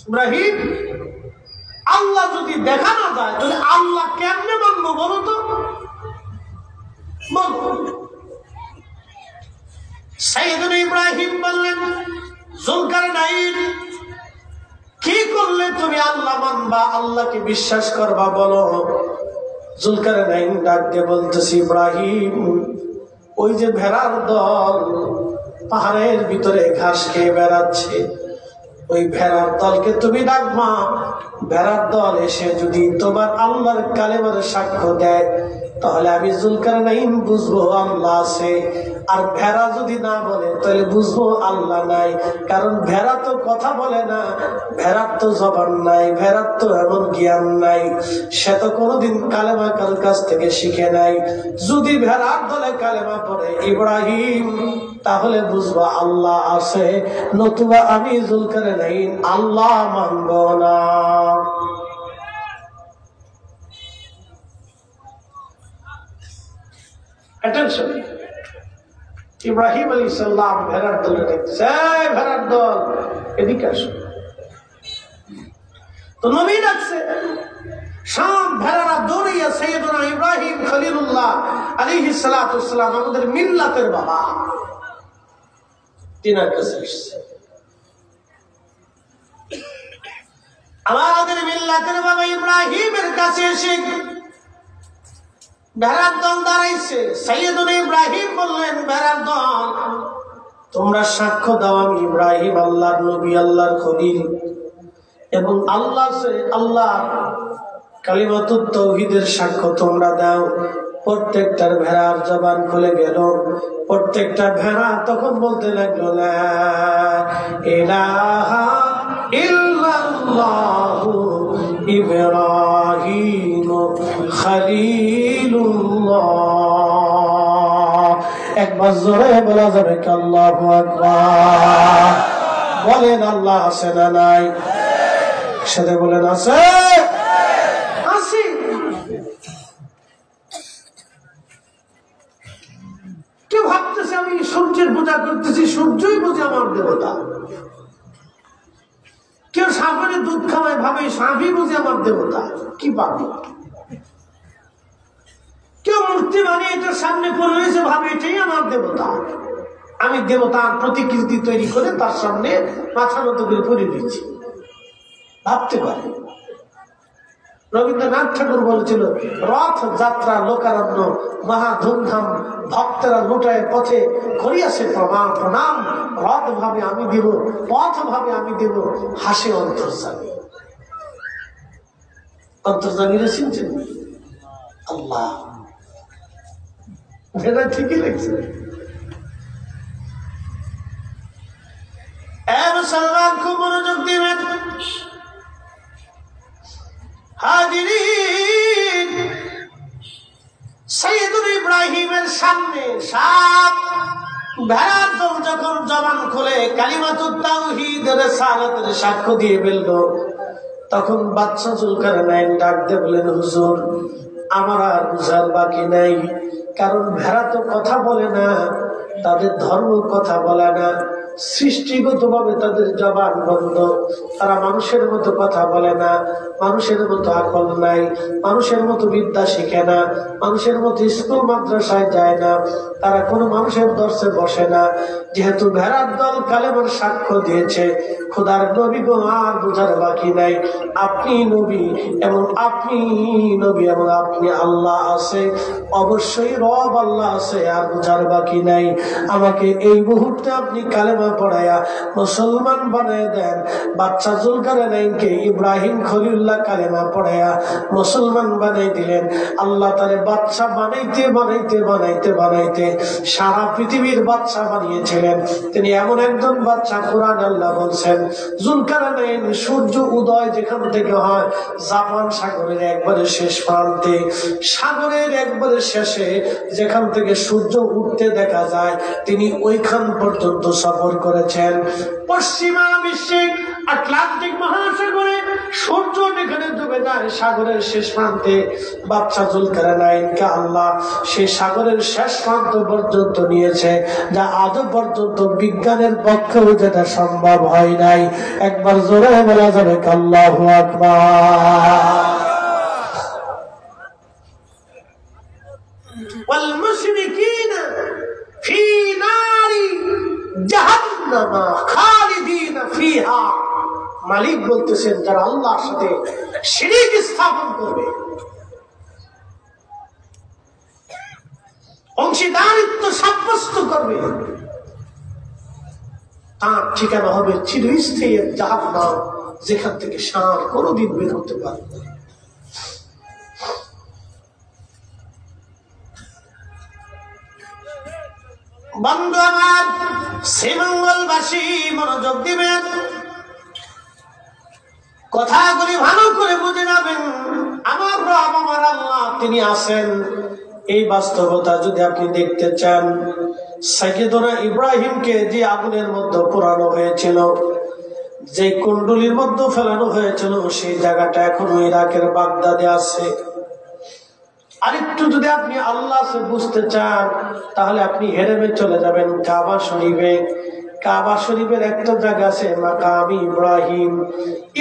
ইব্রাহিম, আল্লাহ যদি দেখা না যায় তাহলে আল্লাহ কেমনে মানবো বলো তো? বলো। সাইয়েদনা ইব্রাহিম বললেন, জুলকারনাইন, কি করলে তুমি আল্লাহ মানবা, আল্লাহকে বিশ্বাস করবা বলো? জুলকারনাইন ডাক দিয়ে বলতেছি, ইব্রাহিম, ওই যে ভেড়ার দল পাহাড়ের ভিতরে ঘাস খেয়ে বেড়াচ্ছে, ওই ভেড়ার দলকে তুমি ডাকবা। ভেড়ার দল এসে যদি তোমার আল্লাহর কালেমার সাক্ষ্য দেয় তাহলে আমি জুলকারনাইন বুঝবো আল্লাহ আছে। আর ভেড়া যদি না বলে তাহলে বুঝবো আল্লাহ নাই। কারণ ভেড়া তো কথা বলে না, ভেড়ার তো জবান নাই, ভেড়ার তো এমন জ্ঞান নাই, সে তো কোনোদিন কালেমা কারোর কাছ থেকে শিখে নাই। যদি ভেড়ার দলে কালেমা পড়ে ইব্রাহিম, তাহলে বুঝবো আল্লাহ আছে, নতুবা আমি জুলকারনাইন আল্লাহ মানব না। Attention. ইব্রাহিম আলাইহিস সালাম ভেড়ার দলে দেখছে, ভেড়ার দল এদিকে আসো। তো নবী ডাকছে, সব ভেড়ারা দৌড়িয়া সাইয়েদনা ইব্রাহিম খলিলুল্লাহ আলাইহিস সালাতু ওয়াস সালাম, আমাদের মিল্লাতের বাবা, তিনার কাছে এসেছে। আমাদের মিল্লাতের বাবা ইব্রাহিমের কাছে এসে ভেড়ার দল দাঁড়াইছে। সাইয়েদনা ইব্রাহিম বললেন, ভেড়ার দল, তোমরা সাক্ষ্য দাও আমি ইব্রাহিম আল্লাহর নবী, আল্লাহর খলিল, এবং আল্লাহ কালিমাতুত তাওহীদের সাক্ষ্য তোমরা দাও। প্রত্যেকটার ভেড়ার জবান খুলে গেল। প্রত্যেকটা ভেড়া তখন বলতে লাগলো লা ইলাহা ইল্লাল্লাহু ইব্রাহিম খলিলুল্লাহ। একবার জোরে বলা যাবে কি আল্লাহু আকবার? বলেন আল্লাহ আছে না নাই? সাথে বলেন আছে। কেউ ভাবতেছে আমি সূর্যের পূজা করতেছি, সূর্যই বুঝে আমার দেবতা। কেউ সাগরে দুধ খাওয়ায় ভাবে সাপই বুঝে আমার দেবতা। কি পাবে? কেউ মূর্তি বানিয়ে এটার সামনে পড়ে রয়েছে, ভাবে এটাই আমার দেবতা। আমি দেবতার প্রতিকৃতি তৈরি করে তার সামনে মাথা নত করে পড়ে দিচ্ছি। ভাবতে পারে। রবীন্দ্রনাথ ঠাকুর বলেছিল, রথ যাত্রা লোকারণ্য মহা ধুমধাম, ভক্তরা লুটায় পথে করিয়াছে প্রণাম। রথ ভাবে আমি দেব, পথ ভাবে আমি দেব, হাসে অন্তর্যামী। অন্তর্যামীরা চিনছেন? আল্লাহ। এটা ঠিকই লাগছে। মুসলমান খুব মনোযোগ দিবেন। হাজিরিন, সাইয়েদুল ইব্রাহিমের সামনে সাপ ভেড়ার দল যখন জবান খুলে কালিমাতুত তাওহীদের রিসালাতের সাক্ষ্য দিয়ে ফেলল, তখন বাদশা যুলকারনাইন ডাক দিয়ে বলেন, হুজুর আমার আর বুঝার বাকি নাই। কারণ ভেড়া তো কথা বলে না, তাদের ধর্ম কথা বলে না, সৃষ্টিগতভাবে তাদের জবান বন্ধ। তারা মানুষের মতো কথা বলে না, মানুষের মতো আকল নাই, মানুষের মতো বিদ্যা শিখে না, মানুষের মতো স্কুল মাদ্রাসায় যায় না, তারা কোনো মানুষের দর্শে বসে না। যেহেতু ভেড়ার দল কালেমার সাক্ষ্য দিয়েছে, খোদার নবী গো আর বোঝার বাকি নাই। আপনি নবী এবং আপনি নবী এবং আপনি আল্লাহ আছে, অবশ্যই রব আল্লাহ আছে, আর বোঝার বাকি নাই। আমাকে এই মুহূর্তে আপনি কালেমা পড়ায়া মুসলমান বানিয়ে দেন। বাদশা যুলকারনাইনকে ইব্রাহিম খলিলুল্লাহ কালেমা পড়ায়া মুসলমান বানিয়ে দিলেন। আল্লাহ তারে বাদশা বানাইতে বানাইতে বানাইতে বানাইতে সারা পৃথিবীর বাদশা বানিয়েছিলেন। তিনি এমন একজন বাদশা, কুরআন আল্লাহ বলছেন, যুলকারনাইন সূর্য উদয় যেখান থেকে হয় জাপান সাগরের একবারে শেষ প্রান্তে, সাগরের একবারে শেষে যেখান থেকে সূর্য উঠতে দেখা যায়, তিনি ওইখান পর্যন্ত সফর করেছেন। পশ্চিমা বিশ্বে আটলান্টিক মহাসাগরে সূর্য যেখানে ডুবে যায় সাগরের শেষ প্রান্তে, বাদশা যুলকারনাইনকে আল্লাহ সেই সাগরের শেষ প্রান্ত পর্যন্ত নিয়েছে, যা আজও পর্যন্ত বিজ্ঞানের পক্ষেও যেটা সম্ভব হয় নাই। একবার জোরে বলা যাবে আল্লাহু আকবার। والمشركين في نار جهنم خالدين فيها। মালিক বলতেছেন, যারা আল্লাহর সাথে শিরক স্থাপন করবে, অংশীদারিত্ব সাব্যস্ত করবে, তার ঠিকানা হবে চিরস্থায়ী জাহান্নাম, যেখান থেকে ষাঁড় কোনোদিন বের হতে পারবে না। বন্ধু আমার, শ্রীমঙ্গলবাসী মনোযোগ দিবেন, কথাগুলি ভালো করে বুঝে যাবেন। আমার রব আমার আল্লাহ, তিনি আছেন। এই বাস্তবতা যদি আপনি দেখতে চান, সাইয়েদনা ইব্রাহিমকে যে আগুনের মধ্যে পোড়ানো হয়েছিল, যে কুণ্ডলির মধ্যে ফেলানো হয়েছিল, সেই জায়গাটা এখনো ইরাকের বাগদাদে আছে। আরেকটু যদি আপনি আল্লাহ বুঝতে চান, তাহলে আপনি হেরেমে চলে যাবেন কাবা শরীফে। কাবা শরীফের একটা জায়গা আছে মাকাম ইব্রাহিম,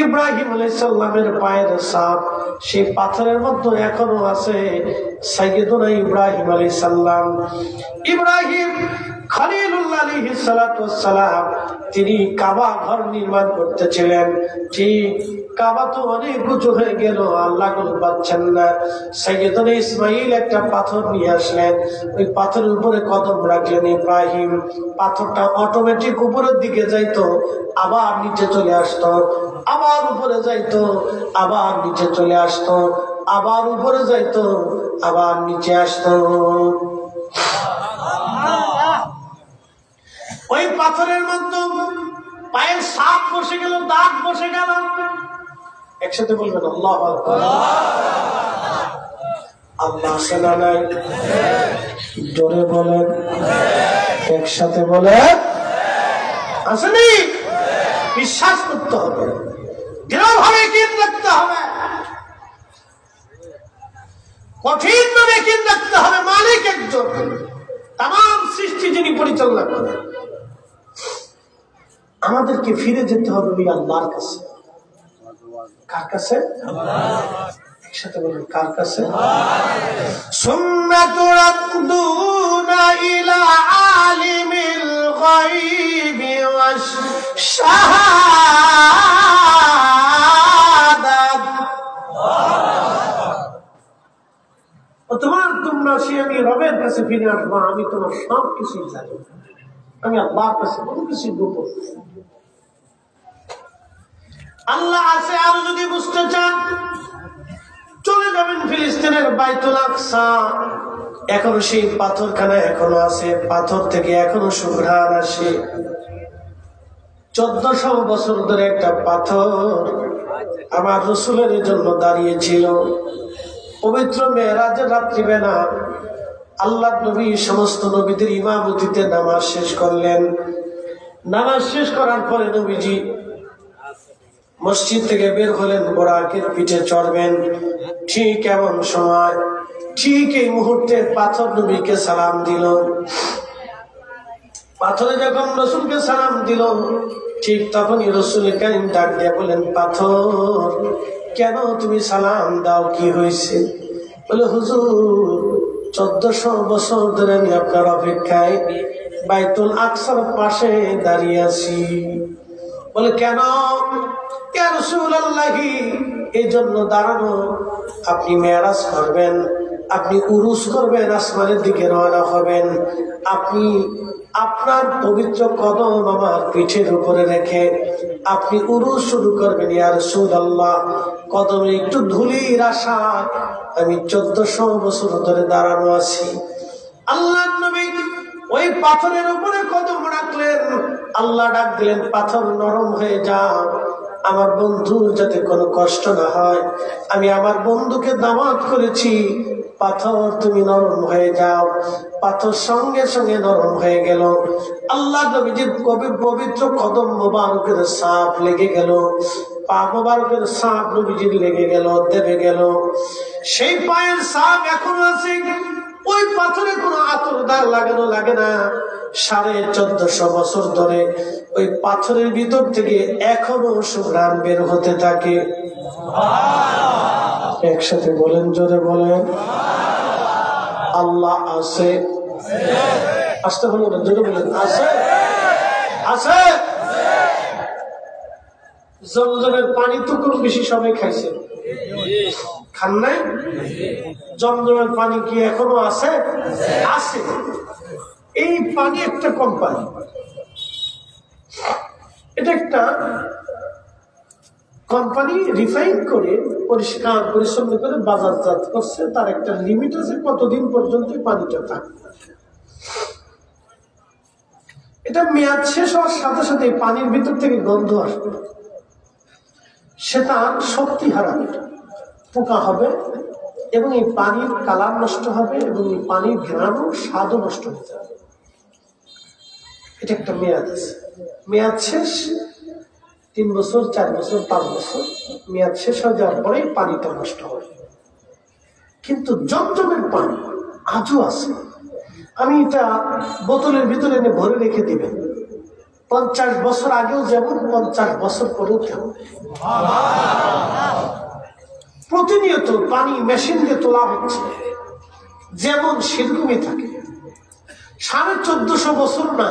ইব্রাহিম আলাইহিস সালামের পায়ের ছাপ, সেই পাথরের মধ্যে এখনো আছে সাইয়্যিদুনা ইব্রাহিম আলাইহিস সালাম। ইব্রাহিম খলিলুল্লাহ আলাইহিস সালাতু ওয়াস সালাম তিনি কাবা ঘর নির্মাণ করতেছিলেন। ঠিক কাবা তো অনেক উঁচু হয়ে গেল, আল্লাহ কোনো পাচ্ছেন না। সাইয়্যিদুনা ইসমাইল একটা পাথর নিয়ে আসলেন, ওই পাথরের উপরে কদম রাখলেন ইব্রাহিম। পাথরটা অটোমেটিক উপরের দিকে যাইতো, আবার নিচে চলে আসতো, আবার উপরে যাইতো, আবার নিচে চলে আসতো, আবার উপরে যাইতো, আবার নিচে আসতো। ওই পাথরের মধ্যে পায়ের ছাপ বসে গেল, দাগ বসে গেল। একসাথে বলবেন আল্লাহু আকবার। আল্লাহ আছে না নাই? জোরে বলেন, একসাথে বলেন আসেনি। বিশ্বাস করতে হবে, দৃঢ়ভাবে যকীন রাখতে হবে, কঠিনভাবে যকীন রাখতে হবে। মালিক একজন, তামাম সৃষ্টি যিনি পরিচালনা করেন। আমাদেরকে ফিরে যেতে হবে ওই আল্লাহর কাছে। কার কাছে? একসাথে বলুন, কার কাছে? সুম্মা তুরাদ্দুনা ইলা আলিমিল গায়বি ওয়াশ শাহাদাত। তোমরা সে আমি রবের কাছে ফিরে আসবো। আমি তোমার সব কিছুই জানি, আমি আল্লাহর কাছে কোনো কিছু গোপন। আল্লাহ আছে আর যদি বুঝতে চান চলে যাবেন ফিলিস্তিনের বাইতুল আকসা। এখনো সেই পাথরখানা এখনো আছে, পাথর থেকে এখনো সুঘ্রাণ আসে। 1400 বছর ধরে একটা পাথর আমার রাসূলের জন্য দাঁড়িয়েছিল। পবিত্র মেরাজের রাত্রিবেলা আল্লাহ নবী সমস্ত নবীদের ইমামতিতে নামাজ শেষ করলেন। নামাজ শেষ করার পরে নবীজি মসজিদ থেকে বের হলেন, বোরাকের পিঠে চড়বেন। ঠিক এমন সময়, ঠিক এই মুহূর্তে পাথর নবীকে সালাম দিল। পাথরে যখন রাসূলকে সালাম দিল, ঠিক তখনই রাসূল কারীম ডাক দিয়ে বলেন, পাথর কেন তুমি সালাম দাও, কি হয়েছে? বলে, হুজুর 1400 বছর ধরে আমি আপনার অপেক্ষায় বাইতুল আকসার পাশে দাঁড়িয়ে আছি। বলে, কেন? ইয়া রাসূলুল্লাহ, এই জন্য দাঁড়ানো, আপনি মেরাজ করবেন, আপনি উরুস করবেন, আসমানের দিকে রওনা হবেন। আপনি আপনার পবিত্র কদম আমার পিঠের উপরে রেখে আপনি উরুস শুরু করবেন। ইয়া রাসূলুল্লাহ, কদমে একটু ধুলির আশা আমি 1400 বছর ধরে দাঁড়ানো আছি। আল্লাহর নবী ওই পাথরের উপরে কদম রাখলেন। আল্লাহ ডাক দিলেন, পাথর নরম হয়ে যাও, আমার বন্ধুর যাতে কোনো কষ্ট না হয়। আমি আমার বন্ধুকে দাওয়াত করেছি, পাথর তুমি নরম হয়ে যাও। পাথর সঙ্গে সঙ্গে নরম হয়ে গেল। আল্লাহ নবীজির পবিত্র কদম মোবারকের ছাপ লেগে গেল, পা মোবারকের ছাপ নবীজির লেগে গেল, দেবে গেল। সেই পায়ের ছাপ এখনো আছে, ওই পাথরে কোনো আতর দাগ লাগানো লাগে না। 1450 বছর ধরে ওই পাথরের ভিতর থেকে এখনো সুঘ্রাণ বের হতে থাকে। একসাথে বলেন, জোরে বলেন আল্লাহ আছে। আসতে বলুন, জোরে বলেন আছে, আছে। জমজমের পানি তো খুব বেশি সবাই খাইছে, খান নাই? জমজমের পানি কি এখনো আছে? আছে। এই পানি একটা কোম্পানি, এটা একটা কোম্পানি রিফাইন করে পরিষ্কার পরিচ্ছন্ন করে বাজারজাত করছে। তার একটা লিমিট আছে কতদিন পর্যন্ত পানিটা থাকে। এটা মেয়াদ শেষ হওয়ার সাথে সাথে পানির ভিতর থেকে গন্ধ আসবে, সেটা শক্তি হারাবে, পোকা হবে, এবং এই পানির কালার নষ্ট হবে, এবং এই পানির ঘ্রাণও স্বাদও নষ্ট হয়ে যাবে। এটা একটা মেয়াদ আছে। মেয়াদ শেষ 3 বছর, 4 বছর, 5 বছর, মেয়াদ শেষ হয়ে যাওয়ার পরেই পানিটা নষ্ট হয়। কিন্তু জমজমের পানি আজও আছে। আমি এটা বোতলের ভিতরে এনে ভরে রেখে দিবেন, 50 বছর আগেও যেমন 50 বছর পরেও তেমন। প্রতিনিয়ত পানি মেশিন দিয়ে তোলা হচ্ছে, যেমন সেরকমই থাকে। 1450 বছর না,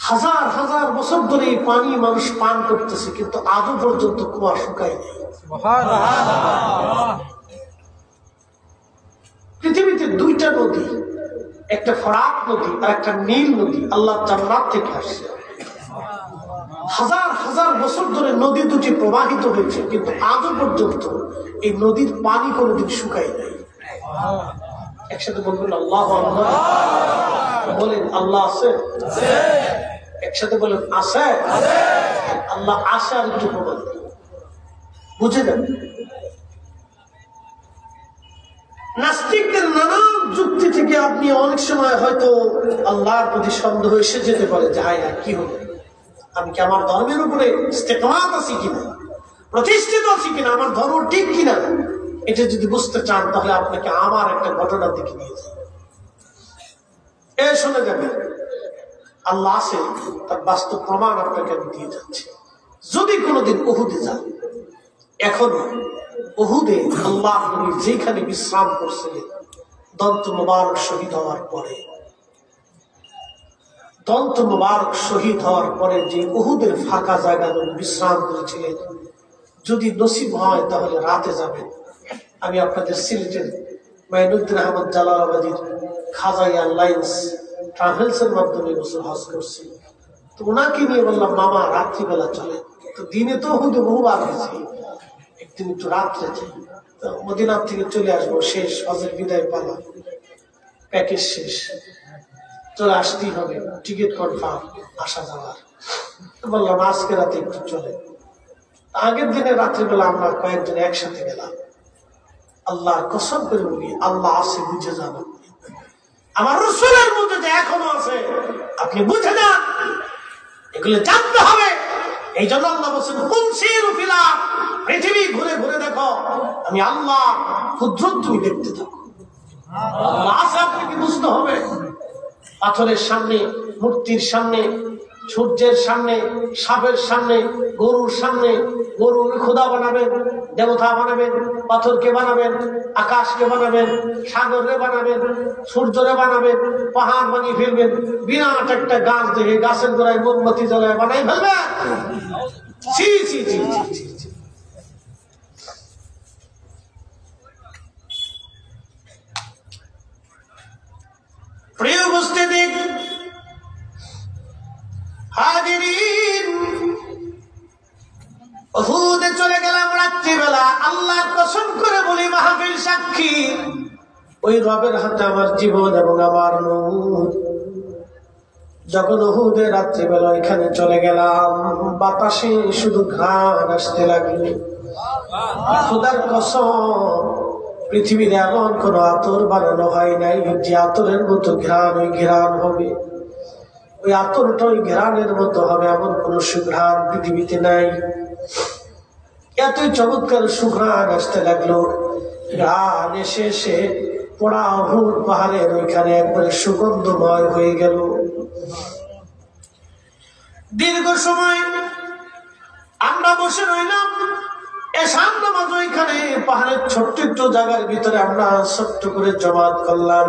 হাজার হাজার বছর ধরে এই পানি মানুষ পান করতেছে, কিন্তু আজও পর্যন্ত কুয়া শুকায় নেই। পৃথিবীতে 2টা নদী, একটা ফরাত নদী আর একটা নীল নদী আল্লাহ জান্নাত থেকে আসছে। হাজার হাজার বছর ধরে নদী দুটি প্রবাহিত হয়েছে, কিন্তু আজও পর্যন্ত এই নদীর পানি কোনোদিন শুকায় নাই। একসাথে বলবেন আল্লাহ আকবার। বলেন আল্লাহ আছে, একসাথে বলেন আছে। আল্লাহ আছে, আর একটু প্রমাণ বুঝে যান। নাস্তিকদের নানান যুক্তি থেকে আপনি অনেক সময় হয়তো আল্লাহর প্রতি সন্দেহ এসে যেতে পারে যে হায় হায় কি হলো, আমি কি আমার ধর্মের উপরে ইস্তেকামাত আছি কিনা, প্রতিষ্ঠিত আছি কিনা, আমার ধর্ম ঠিক কিনা। এটা যদি বুঝতে চান তাহলে আপনাকে আমার একটা ঘটনার দিকে নিয়ে যাই। শুনে যাবেন আল্লাহ আছে, তার বাস্তব প্রমাণ আপনাকে আমি দিয়ে যাচ্ছি। যদি কোনোদিন উহুদে যান, এখন উহুদে আল্লাহ নবী যেখানে বিশ্রাম করছিলেন, দন্ত মুবারক শহীদ হওয়ার পরে, দন্ত মুবারক শহীদ হওয়ার পরে যে উহুদের ফাঁকা জায়গা বিশ্রাম করেছিলেন, যদি নসিব হয় তাহলে রাতে যাবেন। আমি আপনাদের সিলেটের মাইনুদ্দিন আহমদ জালালাবাদীর খাজাইয়া লাইন্স ট্রাভেলসের মাধ্যমে বছর হজ করছি। তো ওনাকে নিয়ে বললাম মামা রাত্রিবেলা চলে, তো দিনে তো হুদে বহুবার গেছি, একদিন একটু রাত্রে যাই, তো মদিনার থেকে চলে আসবো, শেষ হজের বিদায় পালা, প্যাকেজ শেষ, চলে আসতেই হবে, টিকিট কনফার্ম আসা যাওয়ার। বললাম আজকে রাতে একটু চলে। আগের দিনে রাত্রিবেলা আমরা কয়েকজন একসাথে গেলাম। আল্লাহর কসম করে বলি, আল্লাহ আছে বুঝে যান। আমার রাসূলের মধ্যে যে এখনো আছে আপনি বুঝে যান, এগুলো জানতে হবে। এই জন্য আল্লাহ বলছেন কুল সিরু ফিল আরদ, পৃথিবী ঘুরে ঘুরে দেখো, আমি আল্লাহ কুদরত তুমি দেখতে থাকো। আল্লাহ আছে আপনাকে বুঝতে হবে। পাথরের সামনে, মূর্তির সামনে, সূর্যের সামনে, সাপের সামনে, গরুর সামনে, গরুর খোদা বানাবেন, দেবতা বানাবেন, পাথরকে বানাবেন, আকাশকে বানাবেন, সাগরে বানাবেন, সূর্যরে বানাবেন, পাহাড় বানিয়ে ফেলবেন, বিরাট একটা গাছ দেখে গাছের গোড়ায় মোমবাতি জ্বালায় বানাই ফেলবেন। জি জি জি জি জি। প্রিয় উপস্থিতি, হাজিরিন, উহুদে চলে গেলাম রাত্রিবেলা। আল্লাহর কসম করে বলি, মাহফিল সাক্ষী, ওই রবের হাতে আমার জীবন এবং আমার নূর। যখন উহুদে রাত্রিবেলা এখানে চলে গেলাম, বাতাসে শুধু ঘ্রাণ আসতে লাগলো। খোদার কসম, পৃথিবীর এমন কোন আতর বানানো হয় নাই যে আতরের মতো ঘ্রাণ ওই ঘ্রাণ হবে, ওই আতরটা ওই ঘ্রাণের মতো হবে, এমন কোন সুঘ্রাণ পৃথিবীতে নাই। এতই চমৎকার সুঘ্রাণ আসতে লাগলো। ঘ্রাণ এসে এসে পোড়া উহুদ পাহাড়ের ওইখানে একবারে সুগন্ধময় হয়ে গেল। দীর্ঘ সময় আমরা বসে রইলাম। এশার নামাজ ওইখানে পাহাড়ের ছোট্ট একটু জায়গার ভিতরে আমরা ছোট্ট করে জমাত করলাম।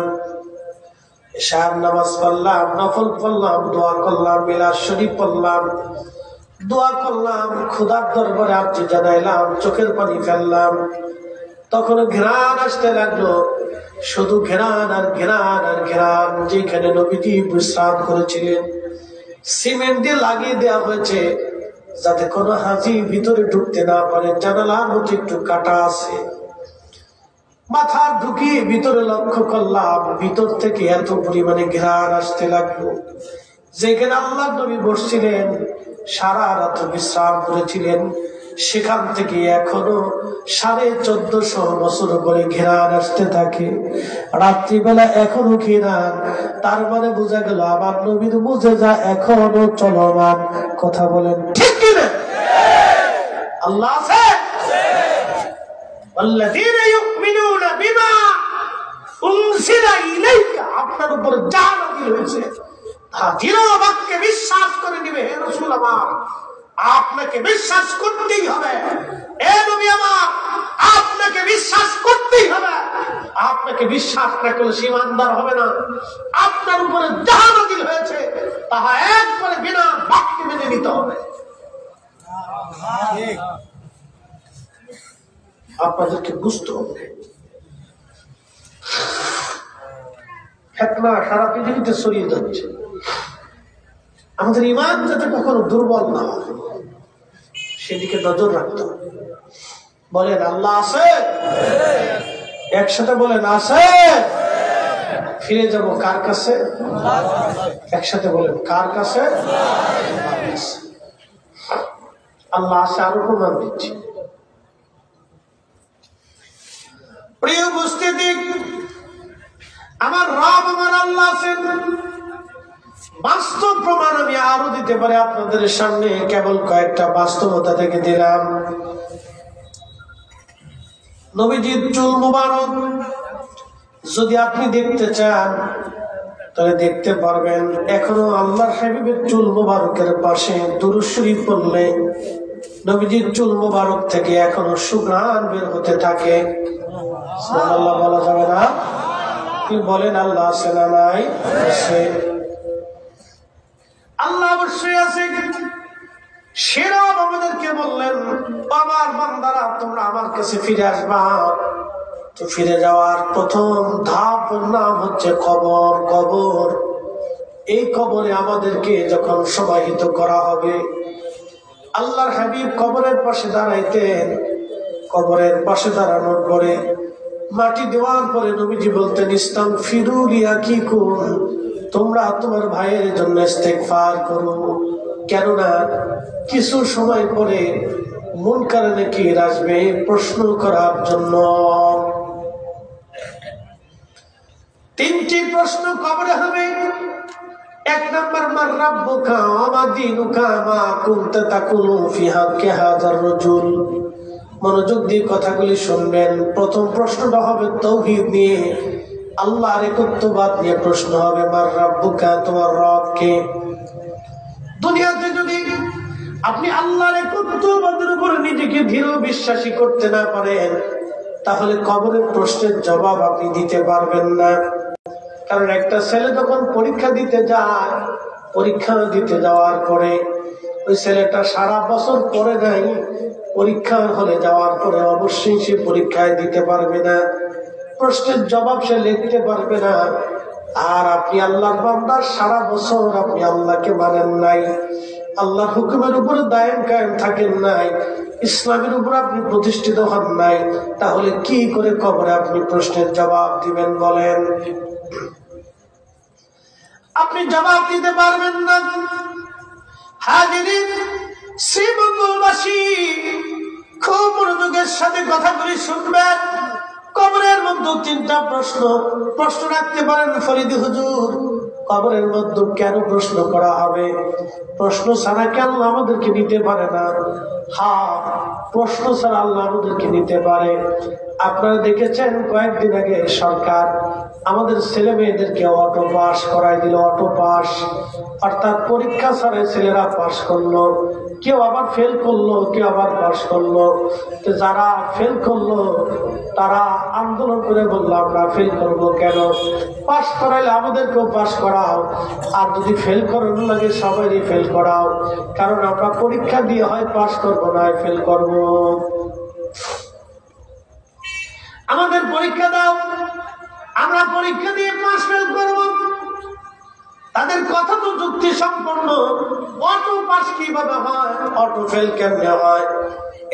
এশার নামাজ পড়লাম, নফল পড়লাম, দোয়া করলাম, মিলাদ শরীফ পড়লাম, দোয়া করলাম, খোদার দরবারে আরজি জানাইলাম, চোখের পানি ফেললাম। তখন ঘ্রাণ আসতে লাগলো, শুধু ঘ্রাণ আর ঘ্রাণ আর ঘ্রাণ। যেখানে নবীজি বিশ্রাম করেছিলেন সিমেন্ট দিয়ে লাগিয়ে দেওয়া হয়েছে যাতে কোনো হাজি ভিতরে ঢুকতে না পারে। জানালার মতো একটু কাটা আছে, মাথা ঢুকিয়ে ভিতরে লক্ষ্য করলাম, ভিতর থেকে এত পরিমাণে ঘ্রাণ আসতে লাগলো। যেখানে আল্লাহ নবী বসছিলেন, সারা রাত বিশ্রাম করেছিলেন, সেখান থেকে এখনো 1450 বছর পরে ঘেরান আসতে থাকে। রাত্রিবেলা এখনো ঘেরান, তার মানে বোঝা গেল আমার নবীর মুজিজা এখনো চলমান। কথা বলেন ঠিক কিনা? আল্লাহ আছে। আল্লাযীনা ইউমিনুনা বিমা উনজিলা ইলাইকা, আপনার উপর যা নাযিল হয়েছে দৃঢ় বাক্যে বিশ্বাস করে নিবে, হে রাসূল আমার আপনাকে বিশ্বাস করতেই হবে, এ নবী আমার আপনাকে বিশ্বাস করতেই হবে। আপনাকে বিশ্বাস না করলে সে ইমানদার হবে না। আপনার উপরে যাহা নাযিল হয়েছে তাহা একবারে বিনা বাক্যে মেনে নিতে হবে। আপনাদেরকে বুঝতে হবে ফিতনা সারা পৃথিবীতে ছড়িয়ে যাচ্ছে। আমাদের ঈমান যাতে কখনো দুর্বল না হয় সেদিকে নজর রাখতে হবে। বলেন আল্লাহ আছে? একসাথে বলেন আছে। ফিরে যাব কার কাছে? একসাথে বলেন কার কাছে? আল্লাহ আছে, আরো প্রমাণ দিচ্ছি। প্রিয় উপস্থিতি, আমার রব আমার আল্লাহ আছেন, বাস্তব প্রমাণ আমি আরো দিতে পারি আপনাদের সামনে। কেবল কয়েকটা বাস্তবতা থেকে দিলাম। নবীজির চুল মুবারক যদি আপনি দেখতে চান তাহলে দেখতে পারবেন। এখনো আল্লাহর হাবিবের চুল মুবারকের পাশে দুরূদ শরীফ পড়লে নবীজির চুল মুবারক থেকে এখনো সুঘ্রাণ বের হতে থাকে। সুবহানাল্লাহ বলা যাবে না? কি বলেন আল্লাহ আছে না নাই? আল্লাহ অবশ্যই আছে। সেরা আমাদেরকে বললেন, আমার বান্দারা তোমরা আমার কাছে ফিরে আসবা। তো ফিরে যাওয়ার প্রথম ধাপ নাম হচ্ছে কবর। কবর, এই কবরে আমাদেরকে যখন সমাহিত করা হবে, আল্লাহর হাবিব কবরের পাশে দাঁড়াইতেন। কবরের পাশে দাঁড়ানোর পরে মাটি দেওয়ার পরে নবীজি বলতেন, ইস্তাগফিরু লিআখিকুম, তোমরা তোমার ভাইয়ের জন্য ইস্তেগফার করো, কেননা কিছু সময় পরে মুনকার নাকির আসবে প্রশ্ন করার জন্য। তিনটি প্রশ্ন কবরে হবে। এক নাম্বার, মান রাব্বুকা ওয়া মা দীনুকা মা কুনতা তাকুলু ফি হাক্কি হাযার রাজুল। মনোযোগ দিয়ে কথাগুলি শুনবেন। প্রথম প্রশ্নটা হবে তাওহীদ নিয়ে, আল্লাহর একত্ববাদ নিয়ে প্রশ্ন হবে। মান রাব্বুকা, তোমার রব কে? দুনিয়াতে যদি আপনি আল্লাহর একত্ববাদের উপরে নিজেকে দৃঢ় বিশ্বাসী করতে না পারেন তাহলে কবরের প্রশ্নের জবাব আপনি দিতে পারবেন না। কারণ একটা ছেলে যখন পরীক্ষা দিতে যায়, পরীক্ষা দিতে যাওয়ার পরে ওই ছেলেটা সারা বছর পড়ে নাই, পরীক্ষার হলে যাওয়ার পরে অবশ্যই সে পরীক্ষায় দিতে পারবে না, প্রশ্নের জবাব সে লিখতে পারবে না। আর আপনি আল্লাহর বান্দা, সারা বছর আপনি আল্লাহকে মানেন নাই, আল্লাহর হুকুমের উপরে দায়েম কায়েম থাকেন নাই, ইসলামের উপর আপনি প্রতিষ্ঠিত হন নাই, তাহলে কি করে কবরে আপনি প্রশ্নের জবাব দিবেন বলেন? আপনি জবাব দিতে পারবেন না। হাজিরিন, শ্রীমঙ্গলবাসী খুব মনোযোগের সাথে কথাগুলি শুনবেন। কবরের মধ্যে তিনটা প্রশ্ন রাখতে পারেন ফরিদি হুজুর। কবরের মধ্যে কেন প্রশ্ন করা হবে? প্রশ্ন ছাড়া কেন আমাদেরকে নিতে পারে না? হ্যাঁ, প্রশ্ন ছাড়া আল্লাহ আমাদেরকে নিতে পারে। আপনারা দেখেছেন কয়েকদিন আগে সরকার আমাদের ছেলে মেয়েদেরকে অটো পাস করাই দিল। অটো পাস অর্থাৎ পরীক্ষা ছাড়াই ছেলেরা পাস করলো, কেউ আবার ফেল করলো, কেউ আবার পাস করলো। তো যারা ফেল করলো তারা আন্দোলন করে বললো, আমরা ফেল করবো কেন? পাস করাইলে আমাদেরকেও পাস করাও, আর যদি ফেল করানো লাগে সবাইই ফেল করাও, কারণ আমরা পরীক্ষা দিয়ে হয় পাস করবো না ফেল করবো। আমাদের পরীক্ষা দাও, আমরা পরীক্ষা দিয়ে পাস ফেল করবো। তাদের কথা তো যুক্তি সম্পন্ন। অটো পাস কিভাবে হয়, অটো ফেল কেমনে হয়?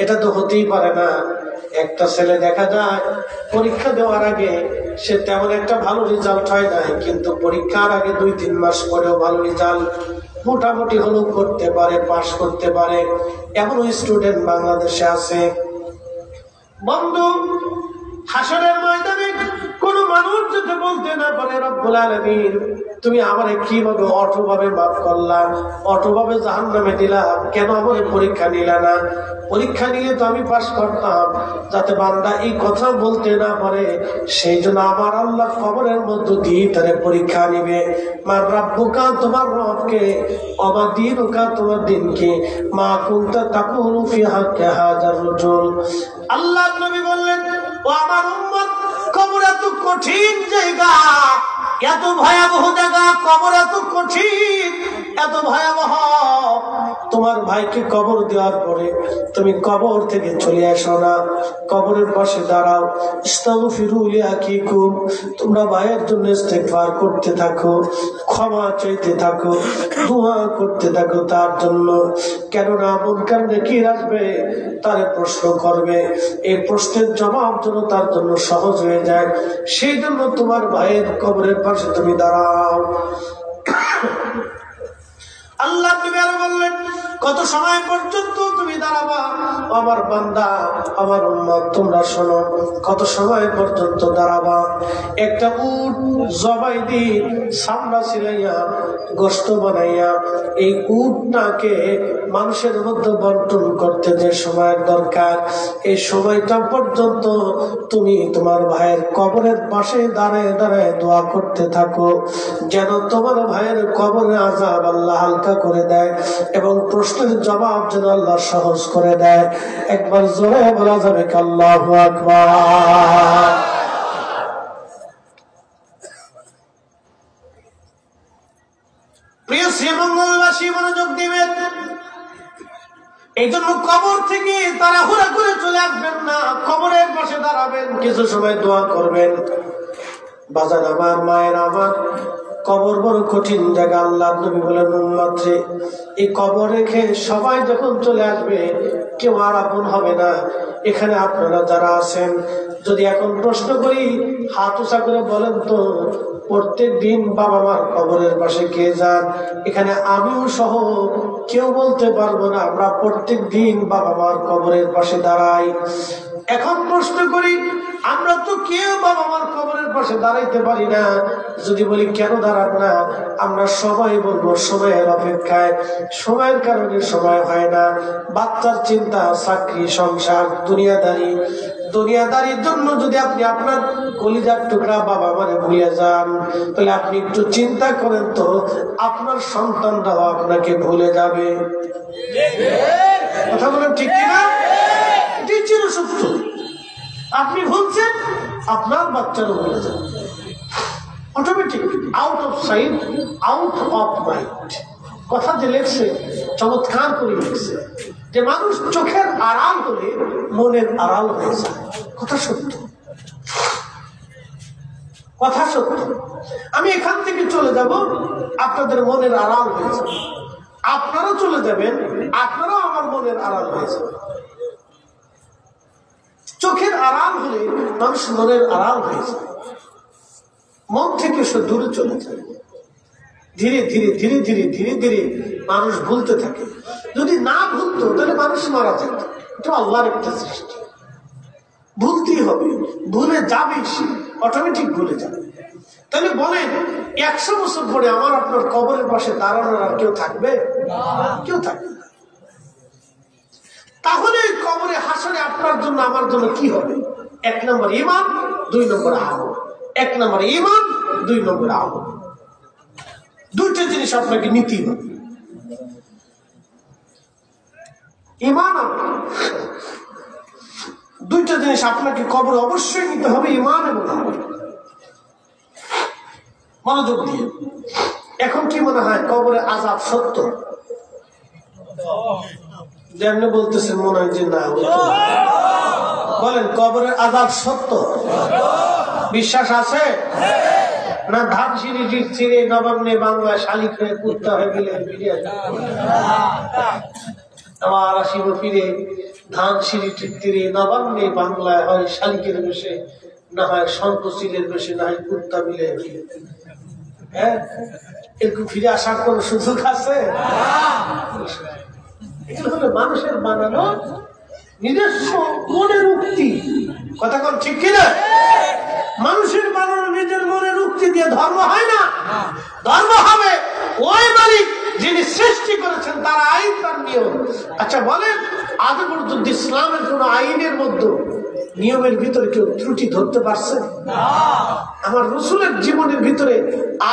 এটা তো হতেই পারে না। একটা ছেলে দেখা যায় পরীক্ষা দেওয়ার আগে সে তেমন একটা ভালো রেজাল্ট হয় নাই, কিন্তু পরীক্ষার আগে 2-3 মাস পরেও ভালো রেজাল্ট মোটামুটি হলেও করতে পারে, পাস করতে পারে। এমন স্টুডেন্ট বাংলাদেশে আছে। বন্ধু, হাসরের ময়দানে কোন মানুষ যদি বলতে না পারে রব্বুল আলামিন তুমি আমারে কিভাবে অটোভাবে মাফ করলা, অটোভাবে জাহান্নামে দিলা, কেন আমারে পরীক্ষা নিলা না? পরীক্ষা নিয়ে তো আমি পাস করতাম। যাতে বান্দা এই কথা বলতে না পারে, সেই জন্য আমার আল্লাহ কবরের মধ্য দিয়ে তারে পরীক্ষা নিবে। মা রাব্বুকা, তোমার রবকে, ওমা দীনুকা, তোমার দিনকে, মা কুনতা তাকুলু ফি হাক্কি হাযার রাজুল। আল্লাহর নবী বললেন, ও আমার উম্মত, কবর এত কঠিন জায়গা, এত ভয়াবহ জায়গা, কবর এত কঠিন, এত ভয়াবহ। তোমার ভাইকে কবর দেওয়ার পরে তুমি কবর থেকে চলে আসো না, কবরের পাশে দাঁড়াও, ইস্তাগফিরু লিআখিকুম, তোমরা ভাইয়ের জন্য ইস্তেগফার করতে থাকো, ক্ষমা চাইতে থাকো, দোয়া করতে থাকো তার জন্য। কেননা মুনকার নাকির আসবে, তারে প্রশ্ন করবে, এই প্রশ্নের জবাব যেন তার জন্য সহজ হয়ে যায়, সেই জন্য তোমার ভাইয়ের কবরের পাশে তুমি দাঁড়াও। আল্লাহ নবী আরো বললেন, কত সময় পর্যন্ত তুমি দাঁড়াবা? আমার বান্দা, আমার উম্মত, তোমরা শোনো, কত সময় পর্যন্ত দাঁড়াবা? একটা উট জবাই দিয়ে সামনা সিলাইয়া গোশত বানাইয়া এই উটটাকে মানুষের মধ্যে বন্টন করতে যে সময়ের দরকার, এই সময়টা পর্যন্ত তুমি তোমার ভাইয়ের কবরের পাশে দাঁড়ায় দাঁড়ায় দোয়া করতে থাকো, যেন তোমার ভাইয়ের কবরে আযাব আল্লাহ হালকা করে দেয় এবং প্রশ্নের জবাব যেন আল্লাহ সহজ করে দেয়। একবার জোরে বলা যাবে কি আল্লাহু আকবার? প্রিয় শ্রীমঙ্গলবাসী, মনোযোগ দিবেন। এই জন্য কবর থেকে তাড়াহুড়া করে চলে আসবেন না, কবরের পাশে দাঁড়াবেন, কিছু সময় দোয়া করবেন। বাজান আমার, মায়ের আমার, কবর বড় কঠিন জায়গা। আল্লাহ নবী বলেন, উম্মতরে, এই কবর রেখে সবাই যখন চলে আসবে, কেউ আর আপন হবে না। এখানে আপনারা যারা আছেন, যদি এখন প্রশ্ন করি, হাত উঁচা করে বলেন তো, প্রত্যেক দিন বাবা মার কবরের পাশে কে যান? এখানে আমিও সহ কেউ বলতে পারবো না আমরা প্রত্যেক দিন বাবা মার কবরের পাশে দাঁড়াই। এখন প্রশ্ন করি, আমরা তো কেউ বাবা মার কবরের পাশে দাঁড়াইতে পারি না। যদি বলি কেন দাঁড়ান না, আমরা সবাই বলবো সময়ের অপেক্ষায়, সময়ের কারণে সময় হয় না। বাচ্চার চিন্তা, চাকরি, সংসার, দুনিয়াদারির জন্য যদি আপনি আপনার কলিজার টুকরা বাবা মারে ভুলে যান, তাহলে আপনি একটু চিন্তা করেন তো, আপনার সন্তানরাও আপনাকে ভুলে যাবে। কথা বলেন ঠিক কিনা? এটাই ছিল সত্য। আপনি ভুলছেন, আপনার বাচ্চারও ভুলে যাবে automatic. Out of sight, out of mind. কথা যে লেখছে, চমৎকার করে লিখছে যে মানুষ চোখের আড়াল হলে মনের আড়াল হয়ে যায়। কথা সত্য, কথা সত্য। আমি এখান থেকে চলে যাব, আপনাদের মনের আড়াল হয়ে যাবে। আপনারা চলে যাবেন, আপনারাও আমার মনের আড়াল হয়ে যাবে। চোখের আড়াল হলে মানুষ মনের আড়াল হয়ে যায়, মন থেকে সে দূরে চলে যায়। ধীরে ধীরে ধীরে ধীরে ধীরে ধীরে মানুষ ভুলতে থাকে। যদি না ভুলতো তাহলে মানুষ মারা যেত। এটা আল্লাহর একটা সৃষ্টি, ভুলতেই হবে, ভুলে যাবে, সে অটোমেটিক ভুলে যাবে। তাহলে বলেন, 100 বছর পরে আমার আপনার কবরের পাশে দাঁড়ানোর আর কেউ থাকবে? কেউ থাকবে না। তাহলে কবরে হাসরে আপনার জন্য আমার জন্য কি হবে? 1 নম্বর ঈমান, 2 নম্বর আমল। 1 নম্বর ঈমান, 2 নম্বর আমল। দুইটা জিনিস আপনাকে নিতেই হবে, ঈমান আমল। দুইটা জিনিস আপনাকে কবরে অবশ্যই নিতে হবে, ঈমান এবং আমল। মনোযোগ দিয়ে। এখন কি মনে হয় কবরে আযাব সত্য? যেমনি বলতেছেন মনে হয় যে না। বলেন, কবরের আযাব সত্য? বিশ্বাস আছে না? ধান সিঁড়ি ছিঁড়ে নবান্নে বাংলায় শালিক হয়ে কুত্তা হয়ে গেলে ফিরে আবার আসিব ফিরে, ধান সিঁড়ি তীরে নবান্নে বাংলায় হয় শালিকের বেশে, না হয় শঙ্কশিলের বেশে, না হয় কুত্তা মিলে। হ্যাঁ, এরকম ফিরে আসার কোন সুযোগ আছে? এগুলো হলো মানুষের বানানো নিজস্ব মনের উক্তি। কথা কোন ঠিক কিনা? মানুষের বানানো নিজের মনে রুক্তি দিয়ে ধর্ম হয় না। ধর্ম হবে ওই মালিক যিনি সৃষ্টি করেছেন, তার আইন, তার নিয়ম। আচ্ছা বলেন, আজ পর্যন্ত ইসলামের কোন আইনের মধ্যে নিয়মের ভিতরে কেউ ত্রুটি ধরতে পারছে? আমার রসুলের জীবনের ভিতরে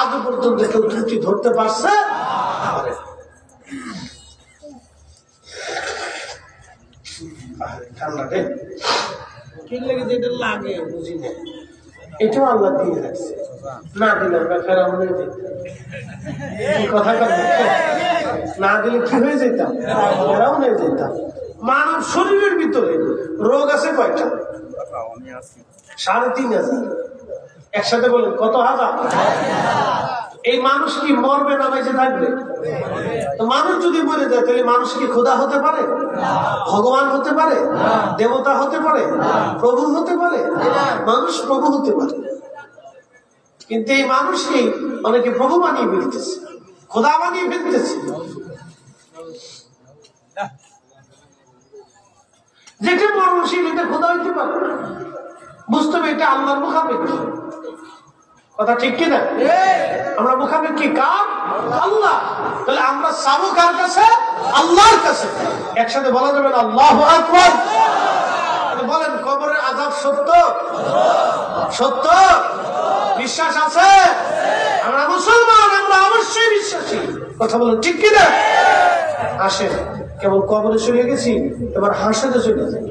আজ পর্যন্ত কেউ ত্রুটি ধরতে পারছে? ঠান্ডাতে কি লাগে, যেটা লাগে বুঝি না, এটাও আল্লাহ দিয়ে রাখছে। না দিলে কথা না দিলে কি হয়ে যেতাম, এরাও হয়ে যেতাম। মানব শরীরের ভিতরে রোগ আছে কয়টা? ৩,৫০০। একসাথে বলেন কত হাজার? এই মানুষ কি মরবে না বেঁচে থাকবে? তো মানুষ যদি মরে যায় তাহলে মানুষ কি খোদা হতে পারে? ভগবান হতে পারে? দেবতা হতে পারে? প্রভু হতে পারে? মানুষ প্রভু হতে পারে, কিন্তু এই মানুষকে অনেকে প্রভু বানিয়ে ফেলতেছে, খোদা বানিয়ে ফেলতেছে। যেটা মরণশীল এটা খোদা হইতে পারে, বুঝতে হবে এটা আল্লাহর মুখাপেক্ষী। কথা ঠিক কিনা? আমরা মুখাপেক্ষী কার? আল্লাহ। তাহলে আমরা চাবো কার কাছে? আল্লাহর কাছে। একসাথে বলা যাবে না আল্লাহু আকবার? বলেন, কবরের আযাব সত্য? সত্য? বিশ্বাস আছে? আমরা মুসলমান, আমরা অবশ্যই বিশ্বাসী। কথা বলেন ঠিক কিনা? আসেন, কেবল কবরে চলে গেছি, এবার হাসরে চলে যাই।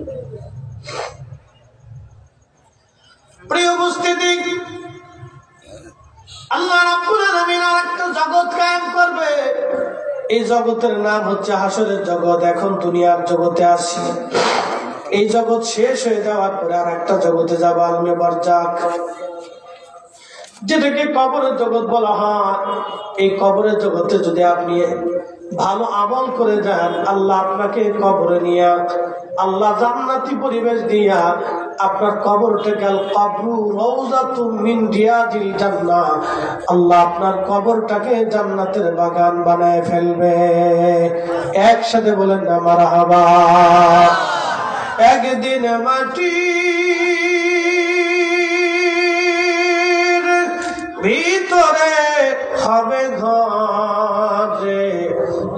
প্রিয় উপস্থিতি, আল্লাহ রাব্বুল আলামিন আরেকটা জগৎ কায়েম করবে। এই জগতের নাম হচ্ছে হাসরের জগৎ। এখন দুনিয়ার জগতে আসি, এই জগৎ শেষ হয়ে যাওয়ার পরে আর একটা জগতে যাবো, আলমে বারজাখ, যেটাকে কবরের জগৎ বলা হয়। এই কবরের জগতে যদি আপনি ভালো আমল করে যান, আল্লাহ আপনাকে কবরে নিয়ে, আল্লাহ জান্নাতি পরিবেশ দিয়া আপনার কবরটা গেল কবরু রওজাতুম মিন রিয়াদিল জান্নাহ, আল্লাহ আপনার কবরটাকে জান্নাতের বাগান বানায় ফেলবে। একসাথে বলেন না মারহাবা। একদিন মাটির ভিতরে হবে ঘরে